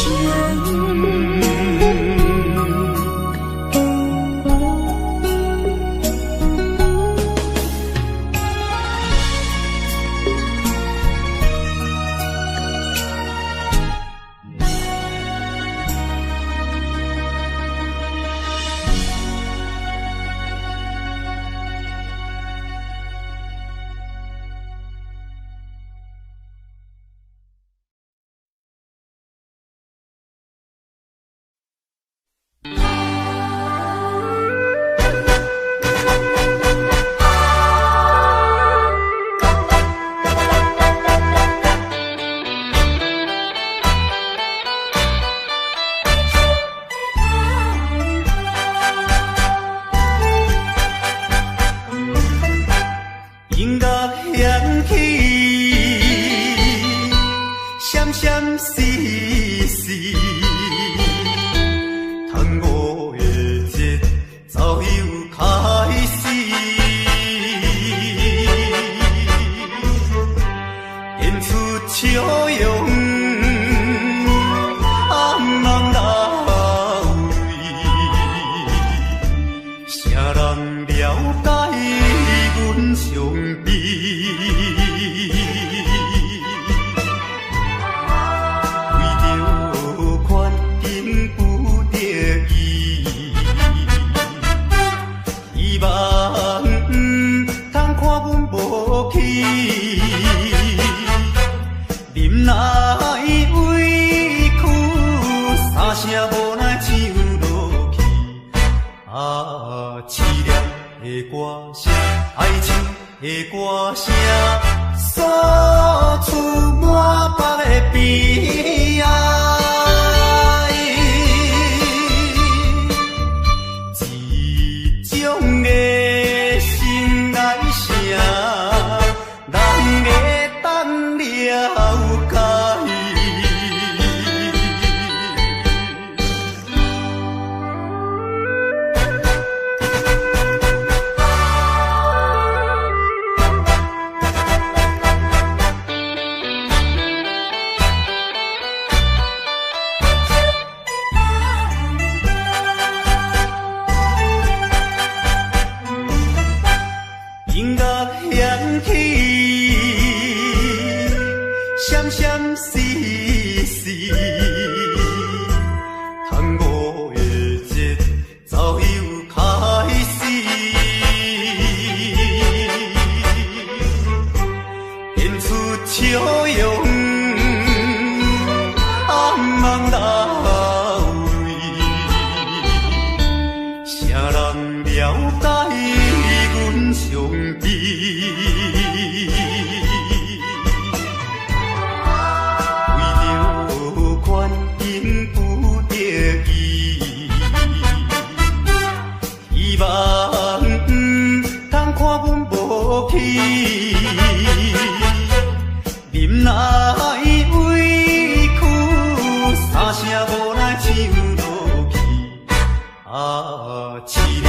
悲。为着权因不得已，希望通看阮无去，忍耐委屈，三声无奈唱落去。凄凉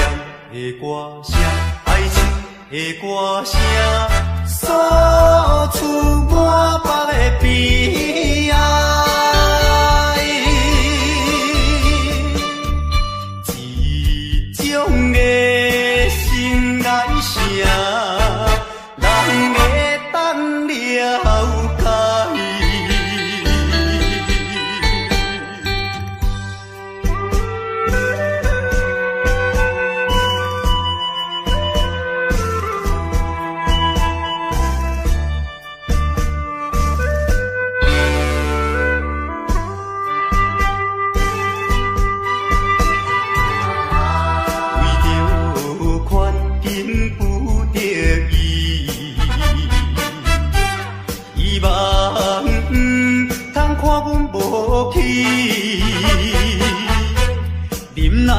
的歌声，哀情的歌声，诉出满腹的悲哀。一种的心爱声，人会当了解。忍耐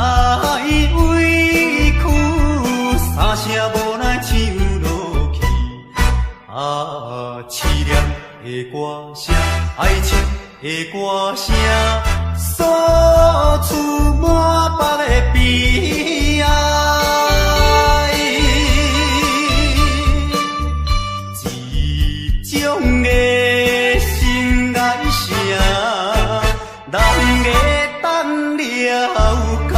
委屈，三声无奈唱落去。凄凉的歌声，哀情的歌声，诉出满腹的悲哀。一种的心爱声，人会当了解。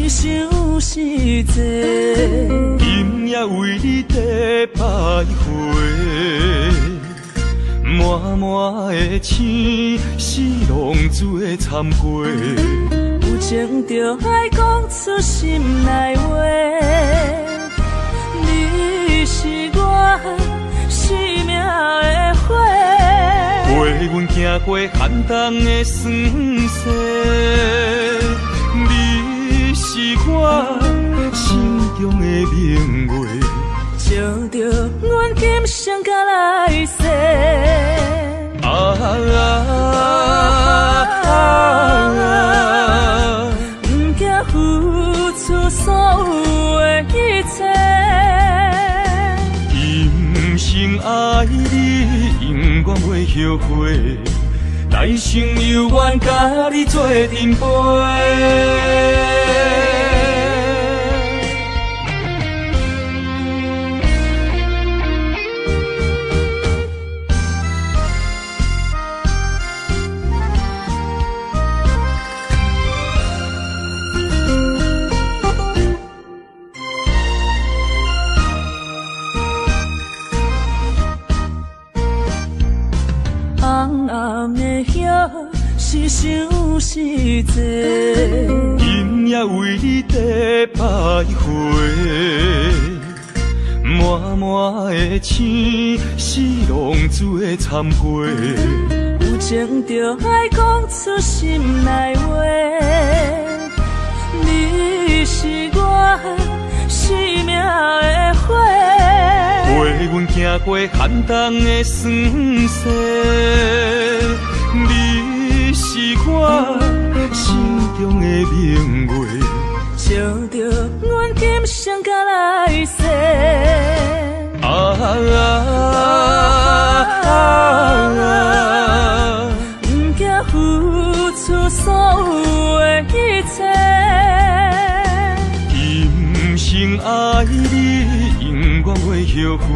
是想是多，
今夜为你在徘徊，满满的青是浪做参过。
有情就爱讲出心内话，你是我生命的花，
陪阮行过寒冬的酸涩，你是我心中的明月，
照着阮今生甲来世。不惊付出所有的一切，
今生爱你，永远袂后悔。来生有缘甲你做阵陪。
是想是多，
今夜为你在徘徊，满满的青是浪做参过。
有情就爱讲出心内话，你是我生命的花，
陪阮行过寒冬的酸涩，你是我心中的明月，
照着阮今生甲来世。不惊付出所有的一切，
今生爱你，永远袂后悔。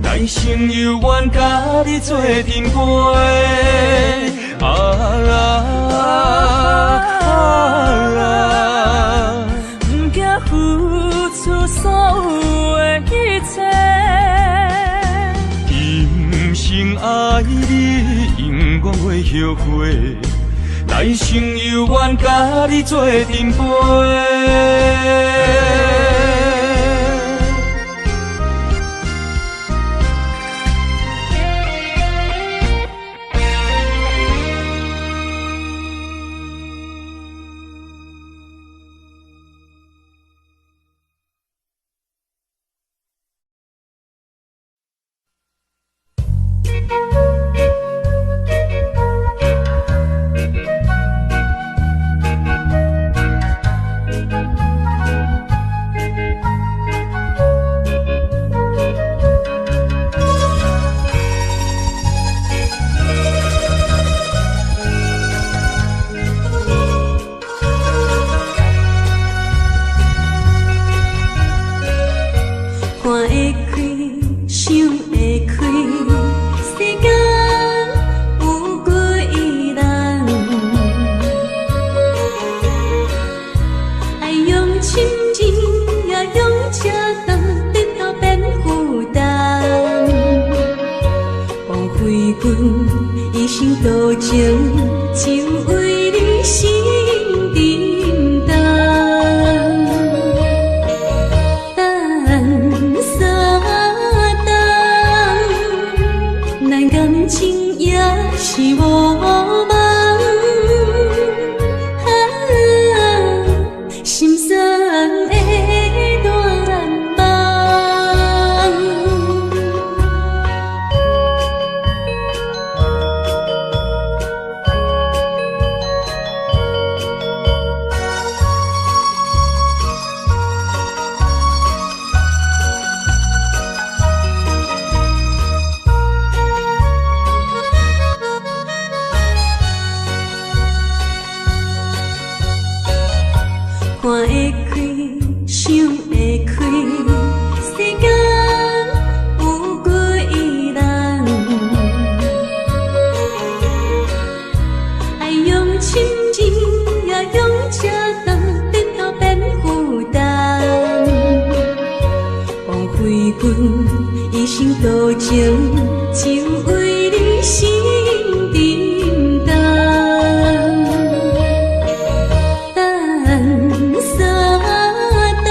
来生有缘甲你做阵陪。
不惊付出所有的一切，
今生爱你，永远袂后悔。来生有缘甲你做阵陪。
对阮一生多情，只为你心沉重。等三冬，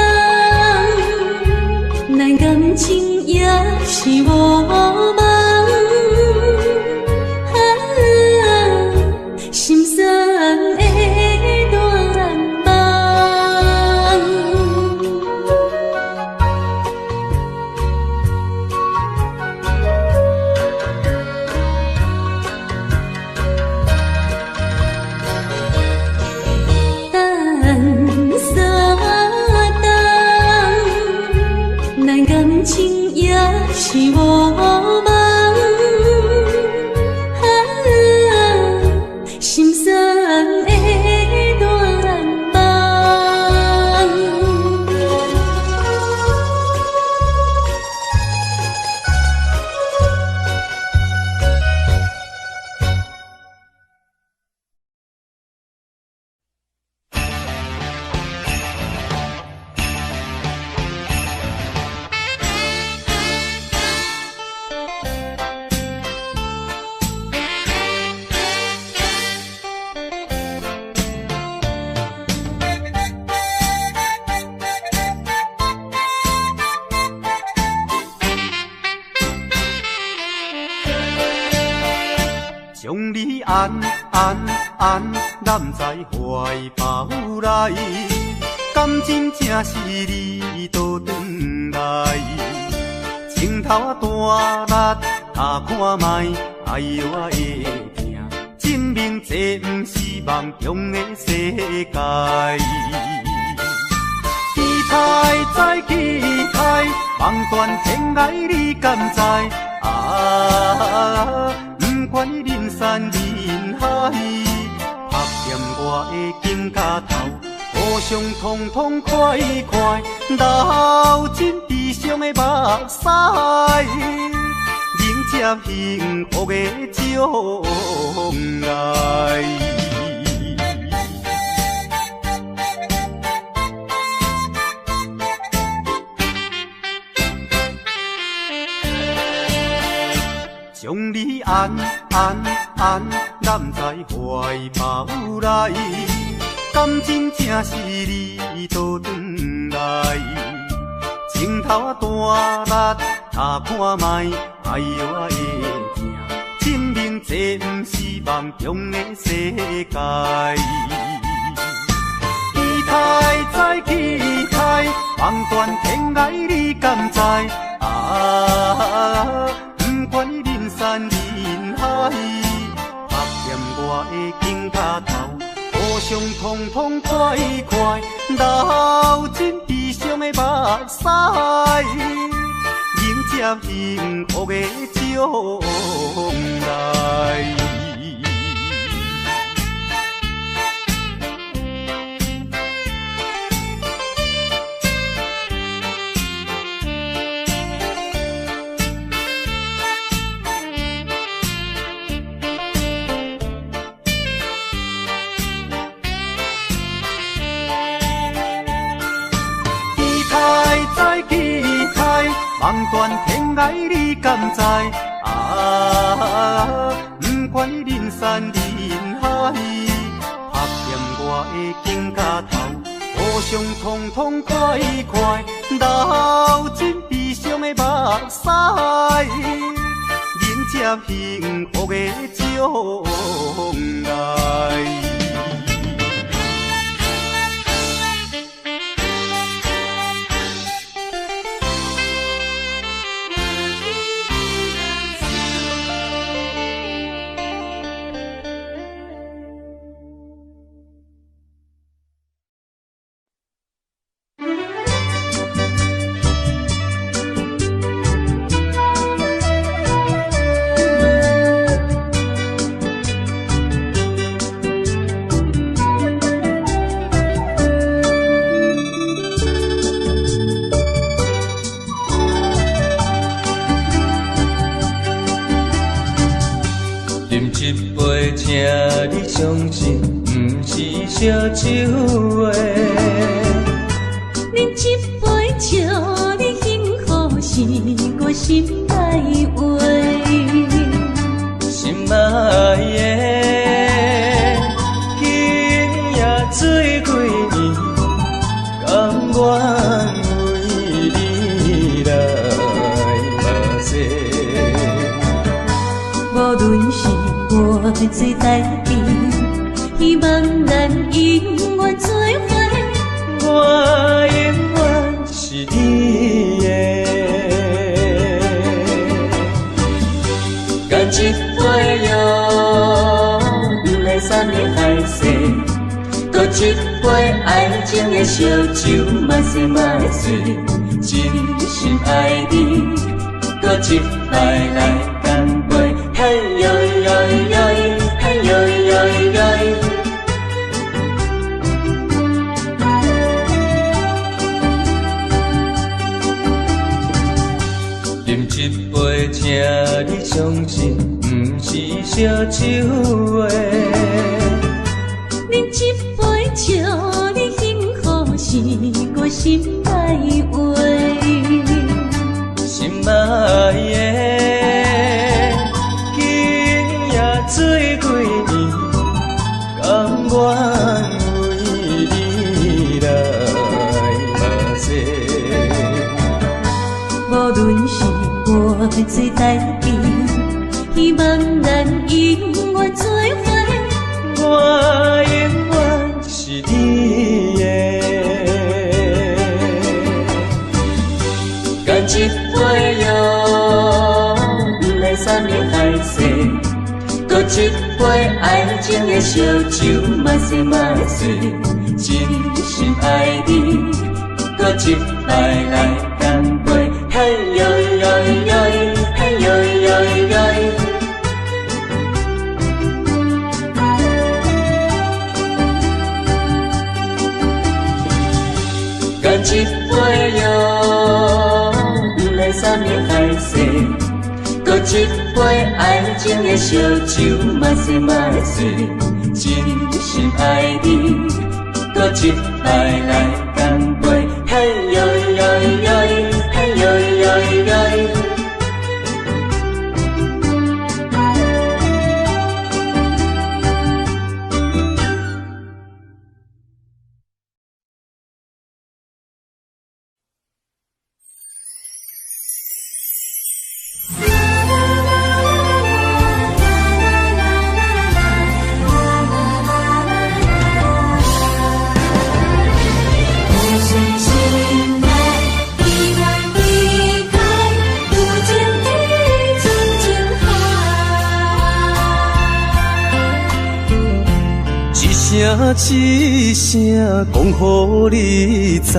咱感情也是无望。心酸的暖梦，等三冬，咱感情也是无望。心酸的暖梦，
将你安揽在怀抱内，感情正是你倒转来，情头啊大力，打看卖，哎呦我会疼，证明这不是梦中的世界。期待再期待，望断天涯你敢知？啊！不管人山人海，拍掂我的肩胛头，互相痛痛快快，流尽悲伤的目屎，迎接幸福的将来。将你安揽在怀抱内，感情正是你倒转来，情头大力，打看卖，哎呦我会疼，证明这不是梦中的世界。期待再期待，望断天涯你敢知？啊！不管人山人海，拍掂我的肩胛头，互相痛痛快快，流尽悲伤的目屎，迎接幸福的将来。望断天涯你敢知？啊！不管人山人海，拍掂我的肩胛头，互相痛痛快快，流尽悲伤的目屎，迎接幸福的将来。请你相信，不是烧酒话。
饮一杯，祝你幸福生心内话。
心爱的，今夜醉几年，甘愿为你来嘛西。
无论是我最台边，希望咱永远做伙。
我永远是你的。干一杯药，不来三年海誓，搁一杯爱情的烧酒，嘛是嘛是，真心爱你，搁一摆来干杯，嘿呦呦呦，嘿呦呦呦。饮一杯，请你相信，不是烧酒话。
饮一杯，祝你幸福，是我心内话。
心爱的，今夜醉几年，甘愿为你来嘛西。
无论是我最台边，希望咱永远做伙。
我永远是你的。干一杯药，不来三年海誓，搁一杯爱情的烧酒，嘛是嘛是，真心爱你，搁一摆来干杯，嘿呦呦呦，嘿呦呦呦。干一杯药，不来三年海誓，搁一杯爱情的烧酒，嘛是嘛是，真心爱你，搁一摆来干杯，嘿呦呦呦，嘿呦呦呦。一声讲予你知，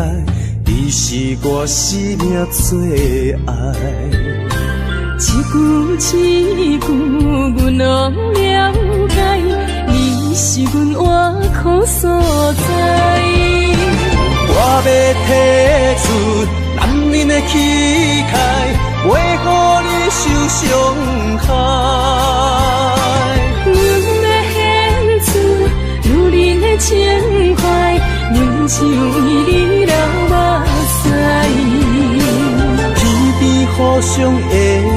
你是我生命最爱。
一句一句，阮拢了解，你是阮活苦所在。
我要提出男人的气概，袂予你受伤害。情怀，忍受为你流目屎，天边互相的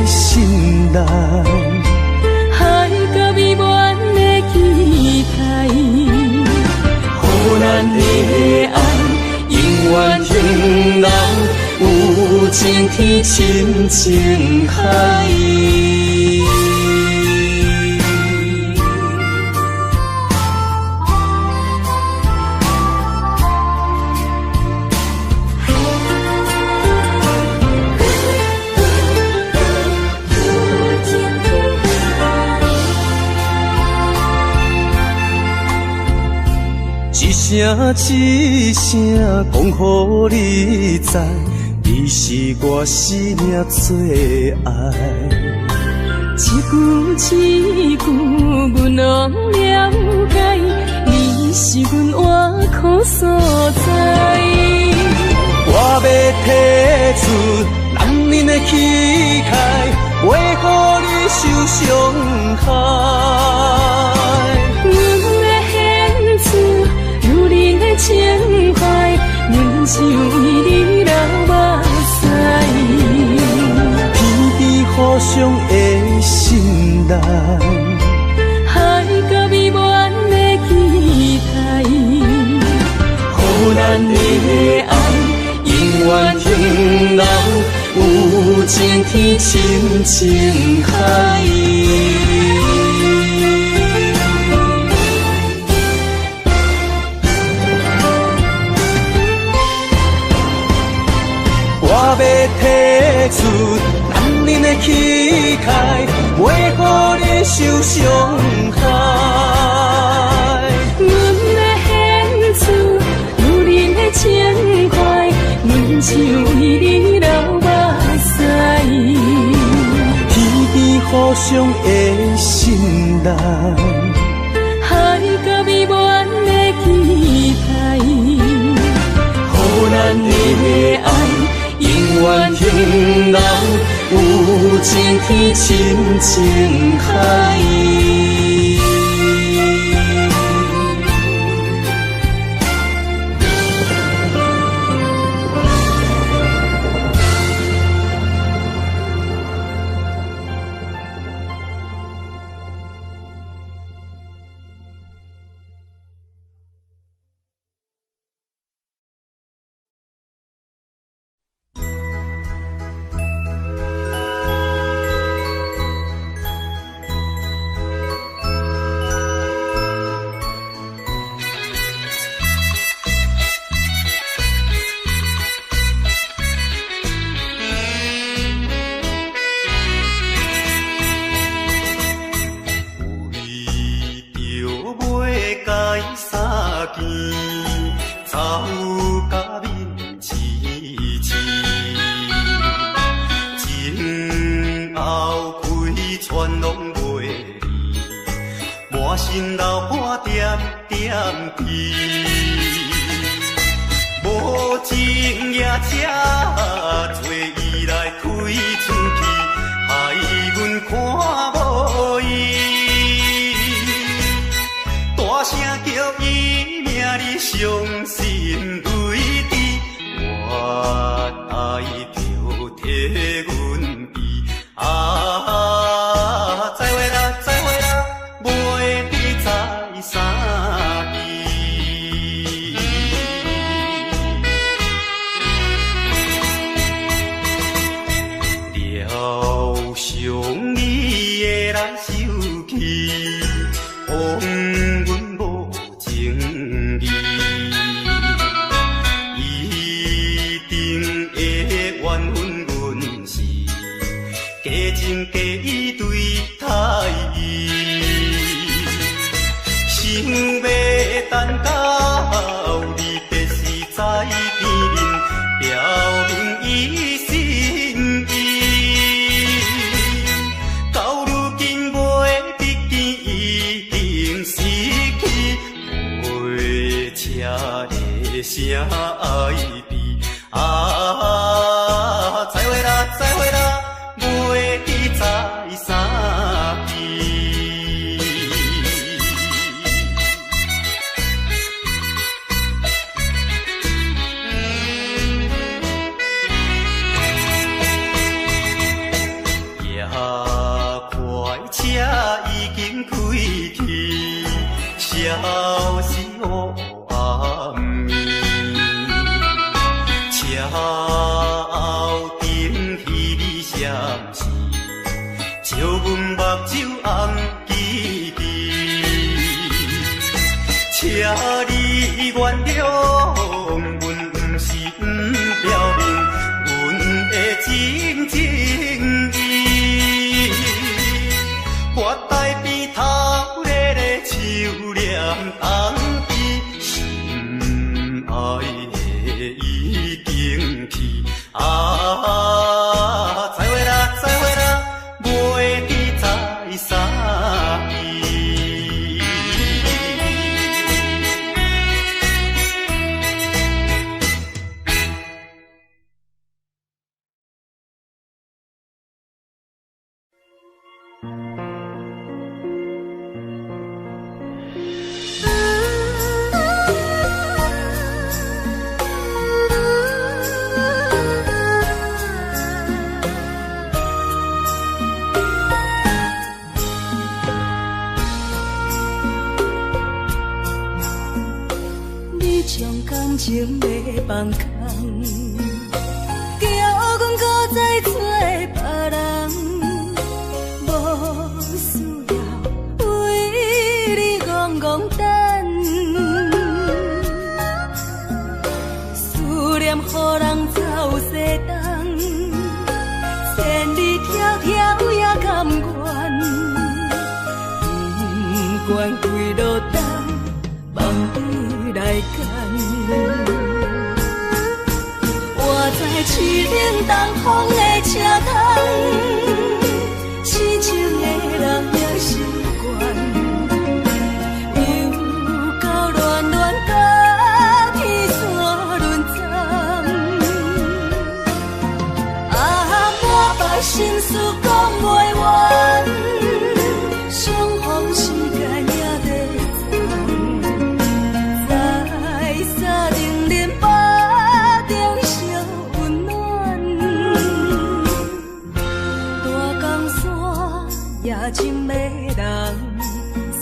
信赖，
海角美满的期待，
予咱的爱永远永留，有情天深情海。一声讲予你知，你是我生命最爱。
一句一句，阮拢了解，你是阮活苦所在。
我要提出男人的气概，袂予你受伤害。情怀，忍受为你流目屎，
天
互相的心内，
海角美满的期待，
予咱的爱永远停留，有情天深情海。
我要提出男人的气概，袂予你受伤害。
阮的献出女人的情怀，阮想为你流目屎。
天边互相的心内，
海角美满的期待，
予咱的爱永远停留，有情天深情海。
再
情要放空，叫阮搁再找别人，无需要为你戆戆等。思念予人走西东，千里迢迢也甘愿，不管几路灯，梦你来牵。我在市冷东风的车窗，痴情的人也习惯，又到恋恋甲天山沦陷。啊，满腹心事讲袂完，相逢时间也在长，在沙冷冷巴中烧温暖。大江山夜深的人，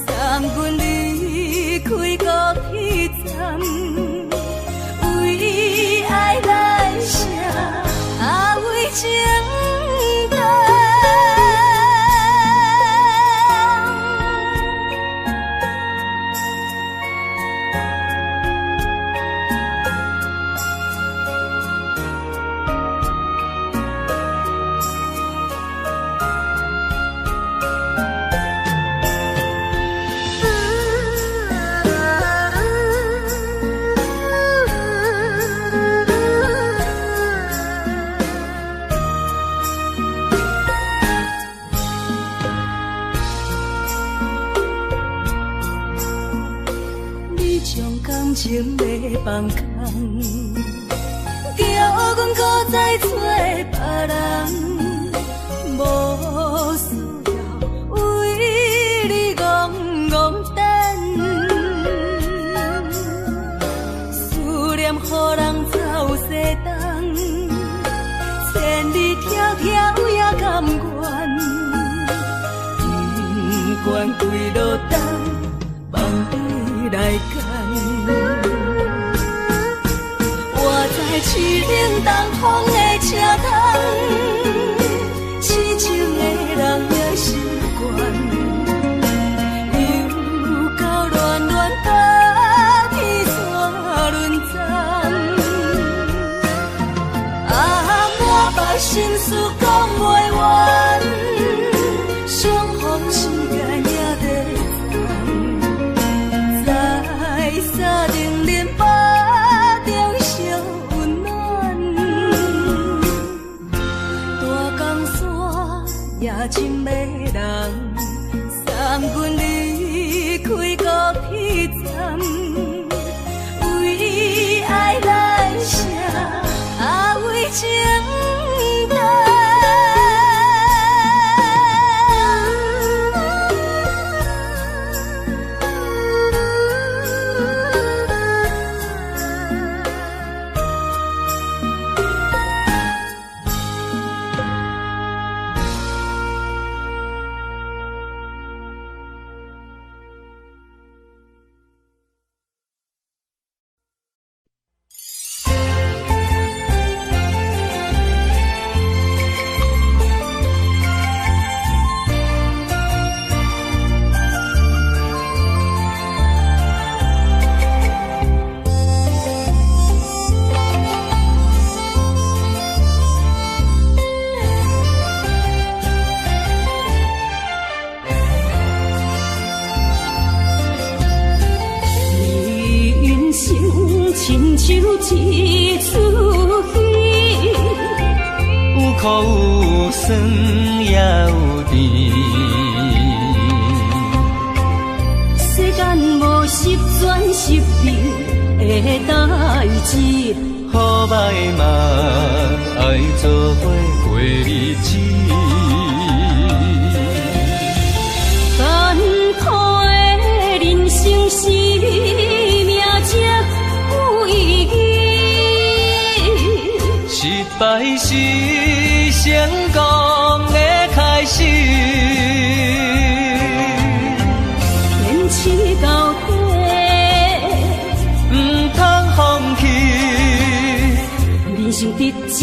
三军离开高铁站，为爱来写，啊为情等。情要放空，叫阮搁再找别人，无需要为你戆戆等。思念予人走西东，千里迢迢也甘愿，不管几路灯，梦你来牵。在市冷东风的车窗，痴情的人也习惯，又到恋恋甲天山沦陷。啊，满腹心事讲袂完，相逢时间也在长，在沙冷冷巴中烧温暖。大江山夜深的人，三军离开高铁站，为爱来写，啊为情等。
亲像一出戏，有苦有酸也有甜。世间无十全十美的代志，好歹嘛爱做伙过日子。艰苦的人生是。失败是成功的开始，坚持到底，不通放弃。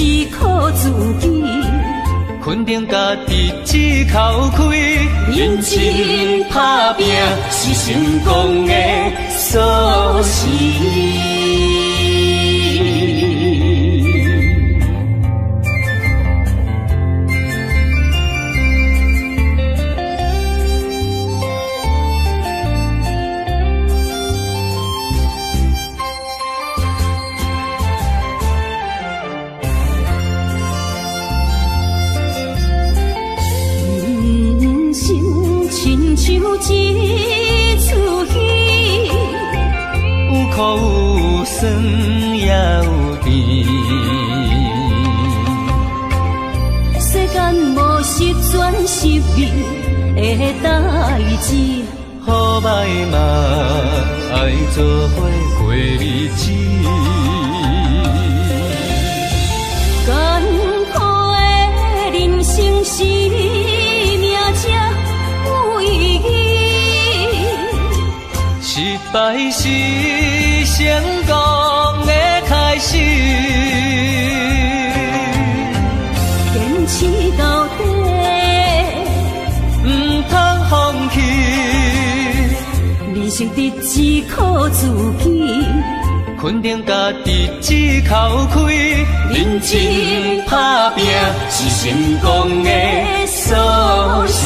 只靠自己，
肯定家己只口开，
认真打拼是成功的锁匙。像一出戏，
有苦有酸也有甜。
世间无十全十美的代志，
好歹嘛爱做伙过日子。
艰苦的人生是命才有意义，
失败是成功的开始。
坚持到底，
唔通放弃。
人生得只靠自己，
肯定家己只口开，
认真打拼是成功的锁匙。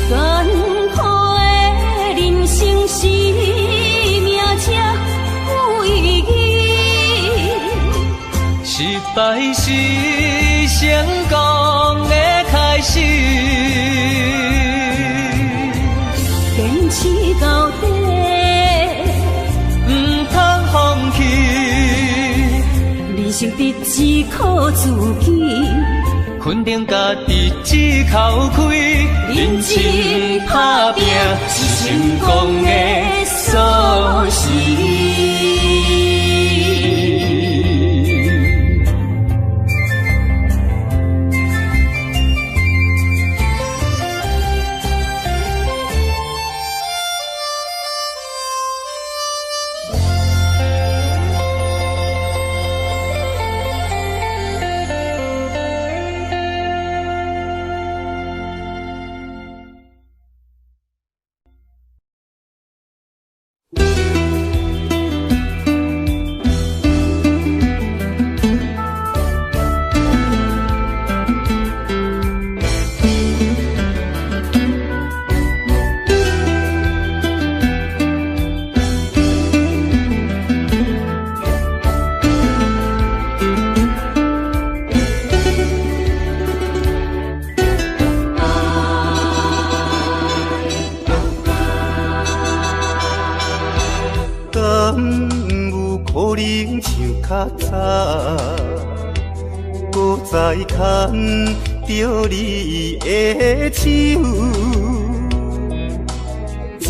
艰苦的人生是命才有意义，
失败是成功的开始。
坚持到底，
唔通放弃。
人生得只靠自己，
肯定家己只口开，
认真打拼是成功的锁匙。
较早，搁再牵着你的手，至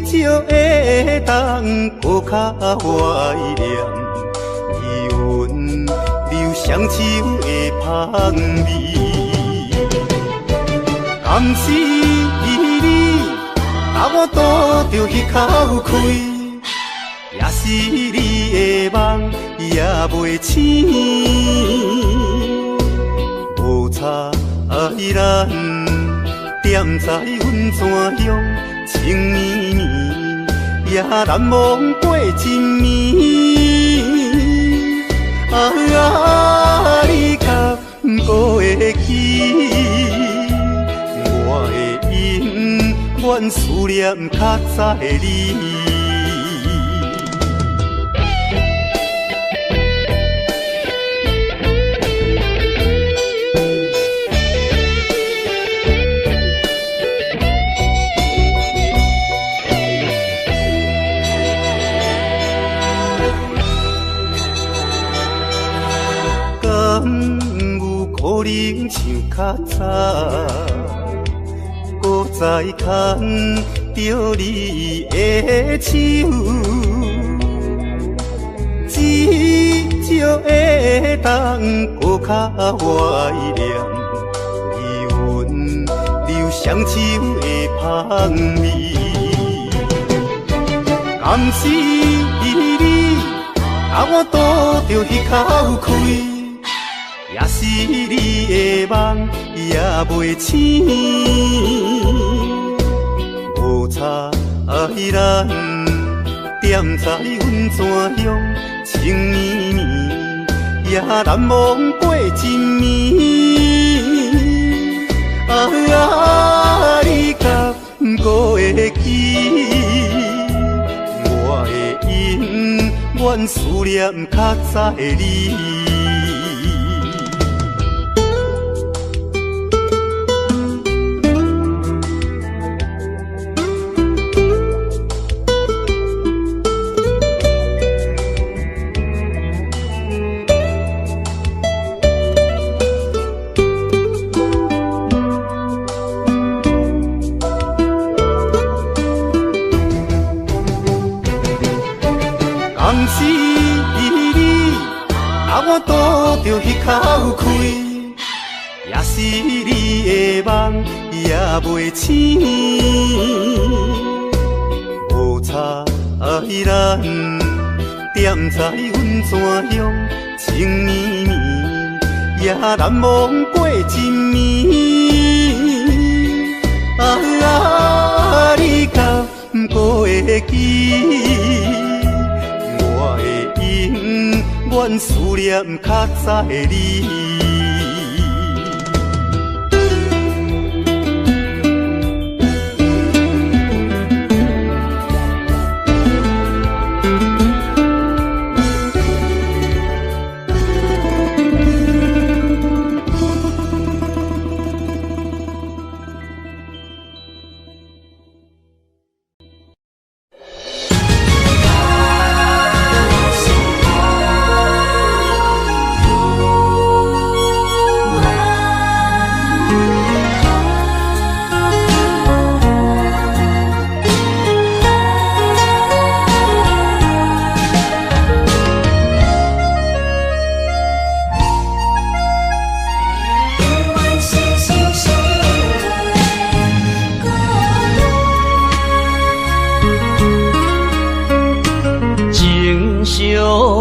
少会当搁较怀念伊温柔双手的香味。甘是你，把我渡着迄口开。也是你的梦也袂醒，无差咱踮在阮泉乡情绵绵，也难忘过一暝。你敢不会记？我会永远思念较早的你。可能像较早，搁再牵着你的手，至少会当搁较怀念，疑阮留双手的香味。甘是你，甲我拄着迄口气。也是你的梦也袂醒，无差咱踮在阮怎样情绵绵，也难忘过一暝。你敢搁会记？我的永远思念较早的你。甘是你，甲我拄着迄口气，也是你的梦也袂醒，无差咱踮在阮怎样情绵绵，也难忘过一暝。你敢搁会记？我的永远思念较早的你。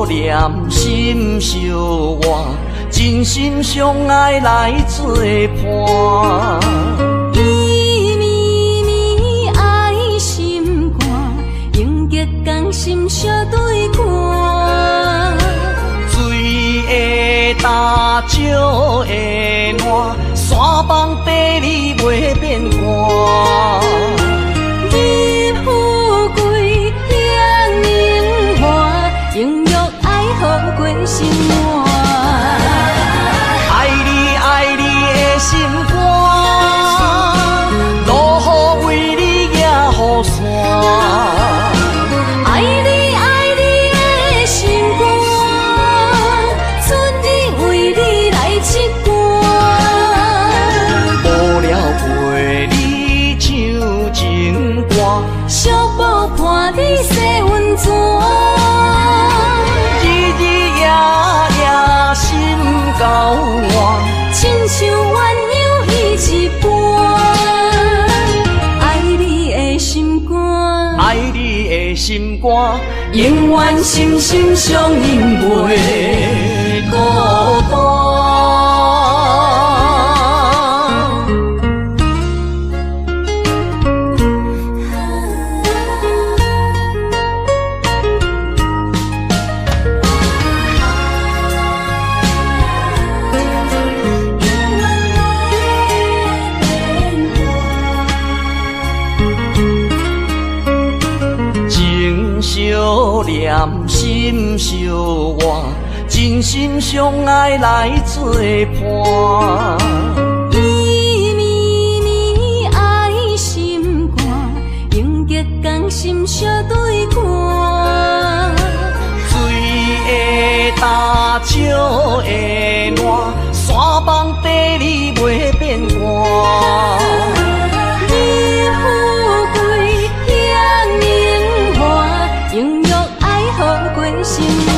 念心相换，真心相爱来作伴。
伊绵绵爱心肝，永结同心相对看。
水会干，石会烂，山崩地裂袂变卦。
你富贵享荣华，永浴爱好过生活。
爱你爱你的心肝，落雨为你举雨伞。
爱你爱你的心肝，春日为你来唱歌。
无聊陪你唱情歌，
寂寞伴你洗温泉。
日日夜夜心交换，
亲像鸳鸯依一半。爱你的心肝，
爱你的心肝，
永远心心相印袂孤单。
念心相换，真心相爱来作伴。
伊绵绵爱心肝，永结同心相对看。
水会干，石会烂，山崩地裂袂变卦。
你富贵享荣华，永浴爱好过生活。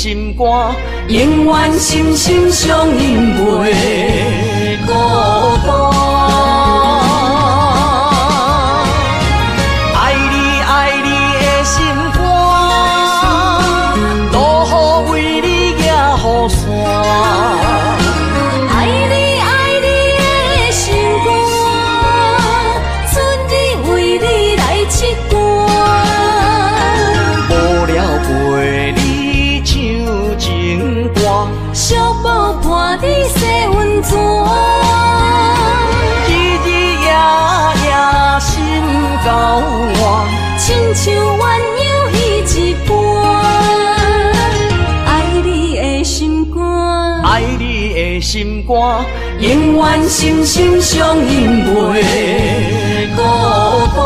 心肝，永远心心相印袂孤单。爱你爱你的心肝，路雨为你行雨伞。寂寞伴你洗温泉，日日夜夜心交换，亲像鸳鸯彼一半。爱你的心肝，爱你的心肝，永远心心相印袂孤单。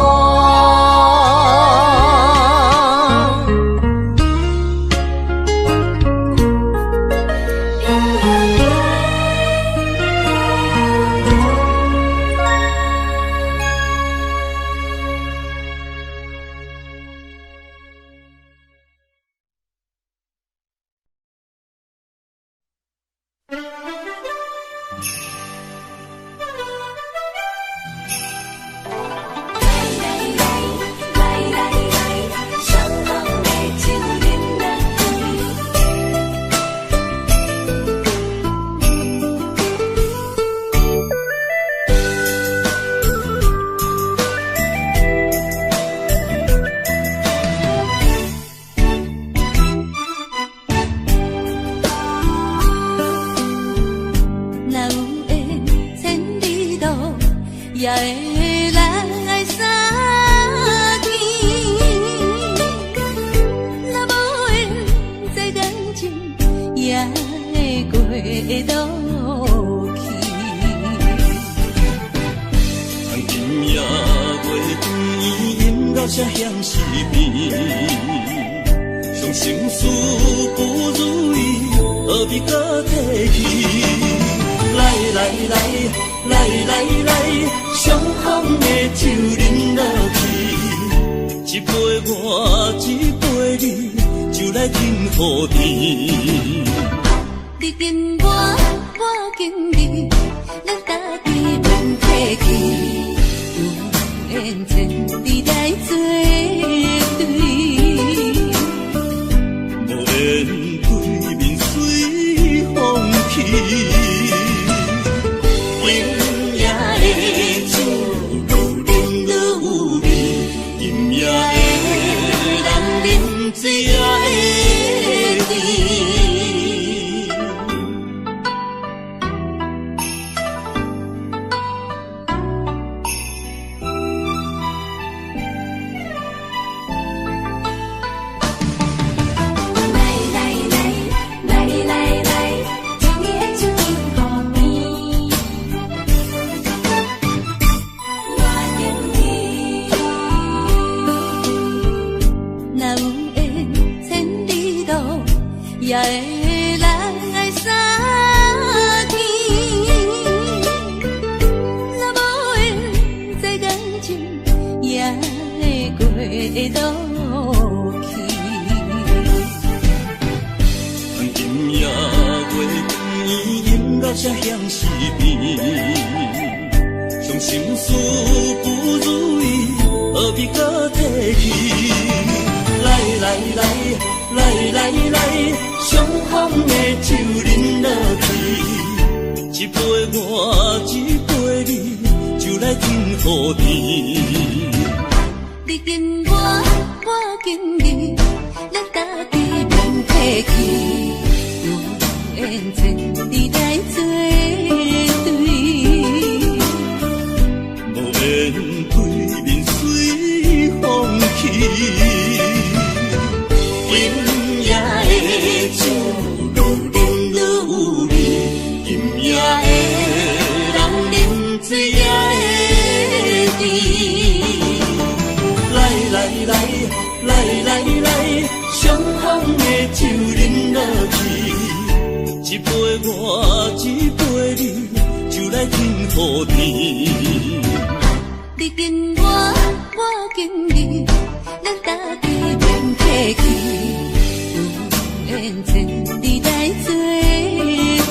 千千你来作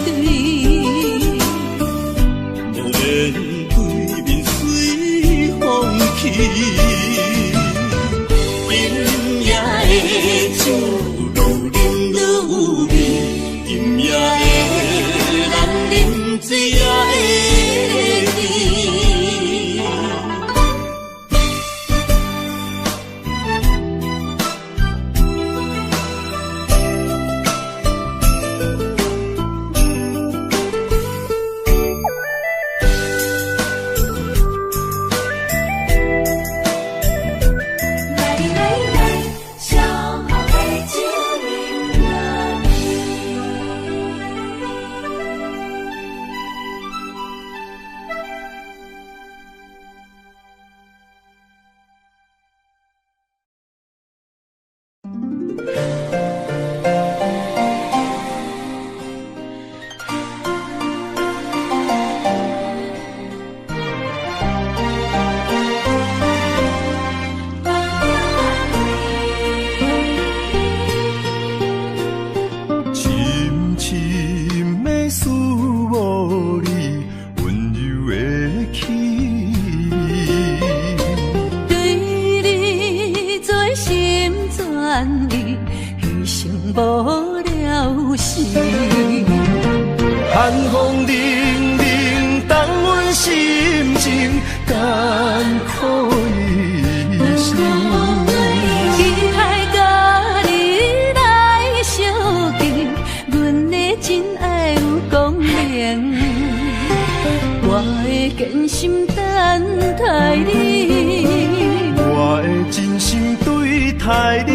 对。
无言对面随风去，今夜的酒愈饮愈味，今夜的人饮醉也会醉。寒风凛凛，冻阮心情艰苦一生。
期待甲你来相见，阮的真爱有光明，我会坚心等待你，
我会真心对待你。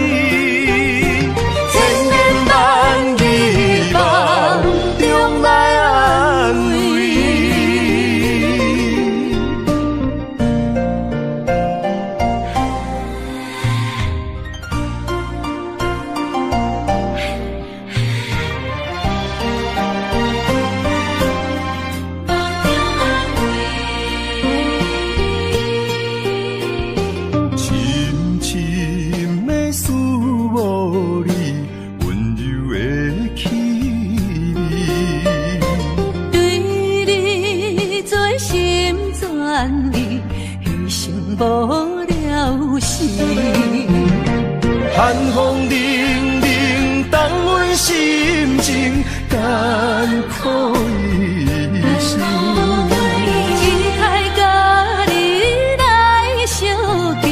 寒风凛凛，冻阮心情艰苦一生。
期待甲你来相见，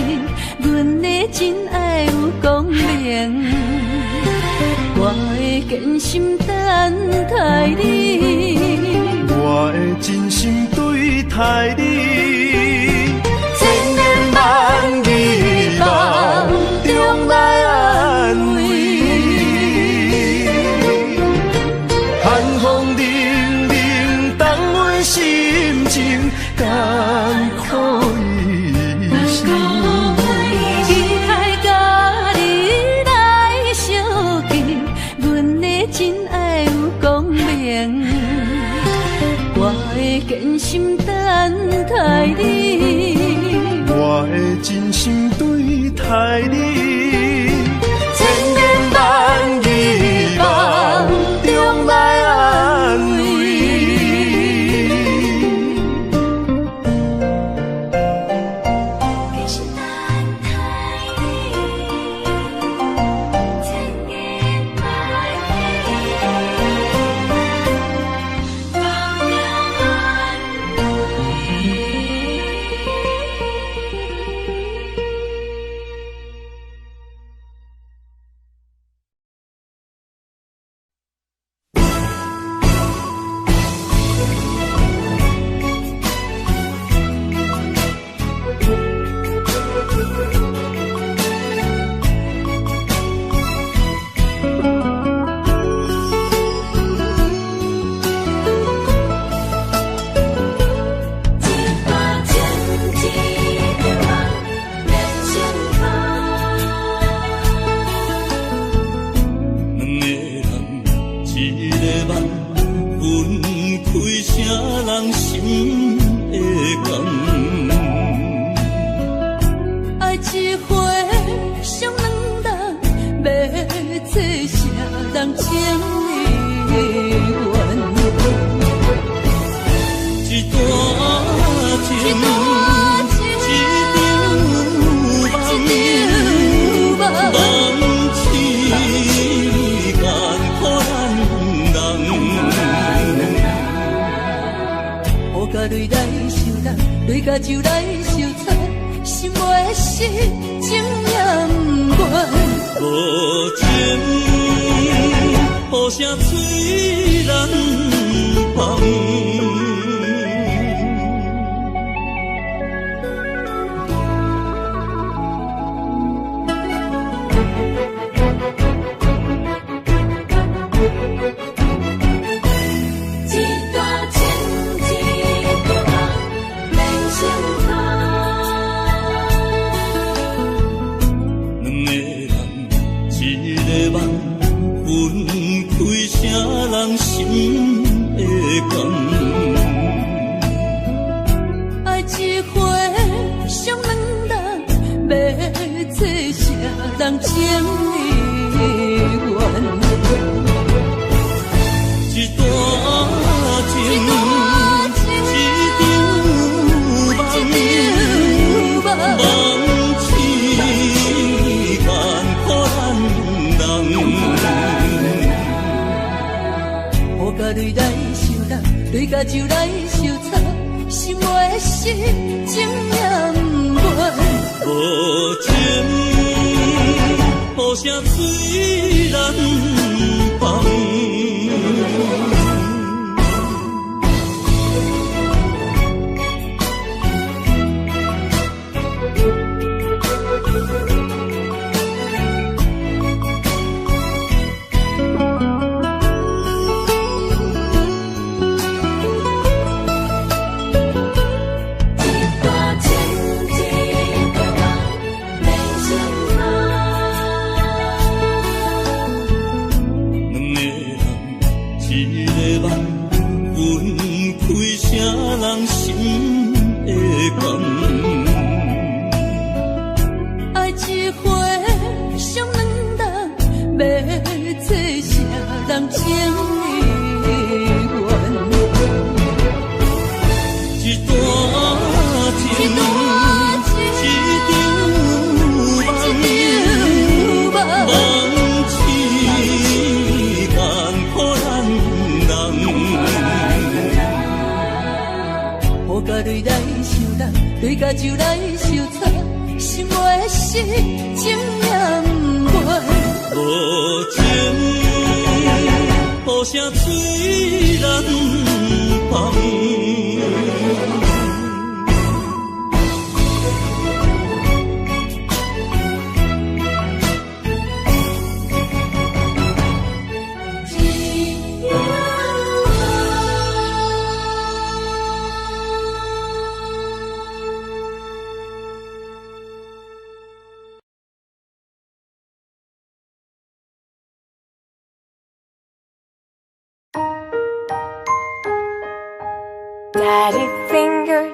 阮的真爱有光明，我会坚心等待你，
我会真心对待你。千言万语梦中来安慰，寒风凛凛，冻阮心情艰苦一生。
期待甲你来相见，阮的真爱有光明，我会坚心等待你，
我会真心对待你。千言万语梦中来安慰。
人甲酒来相撮，心袂死，情也不愿。
无情，好声催人芳。人心的感，
爱一回上两人，要做啥人情意愿？
一段情，一场梦，梦痴万苦咱人。
雨甲泪来相染，泪甲酒来相擦，心袂死，情也不愿。
无情，好声催人芳。人心的感，
爱一回上两人，要做啥人情意愿？
一段情，一场梦，梦痴万苦咱人。
雨甲泪来相染，泪甲酒来相擦，心袂死，情也不愿。
无情，好声催人芳。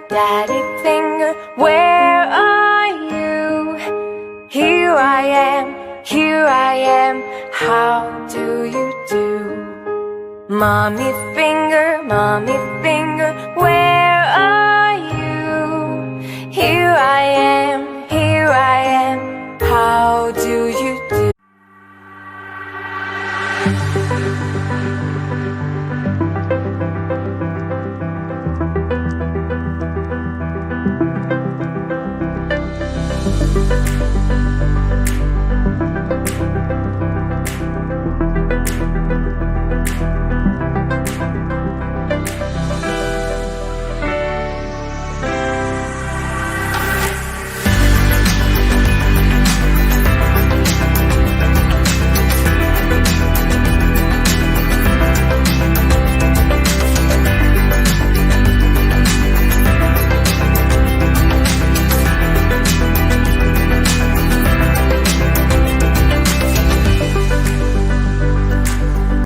Daddy finger, where are you? Here I am, how do you do? Mommy finger, where are you? Here I am, how do you do?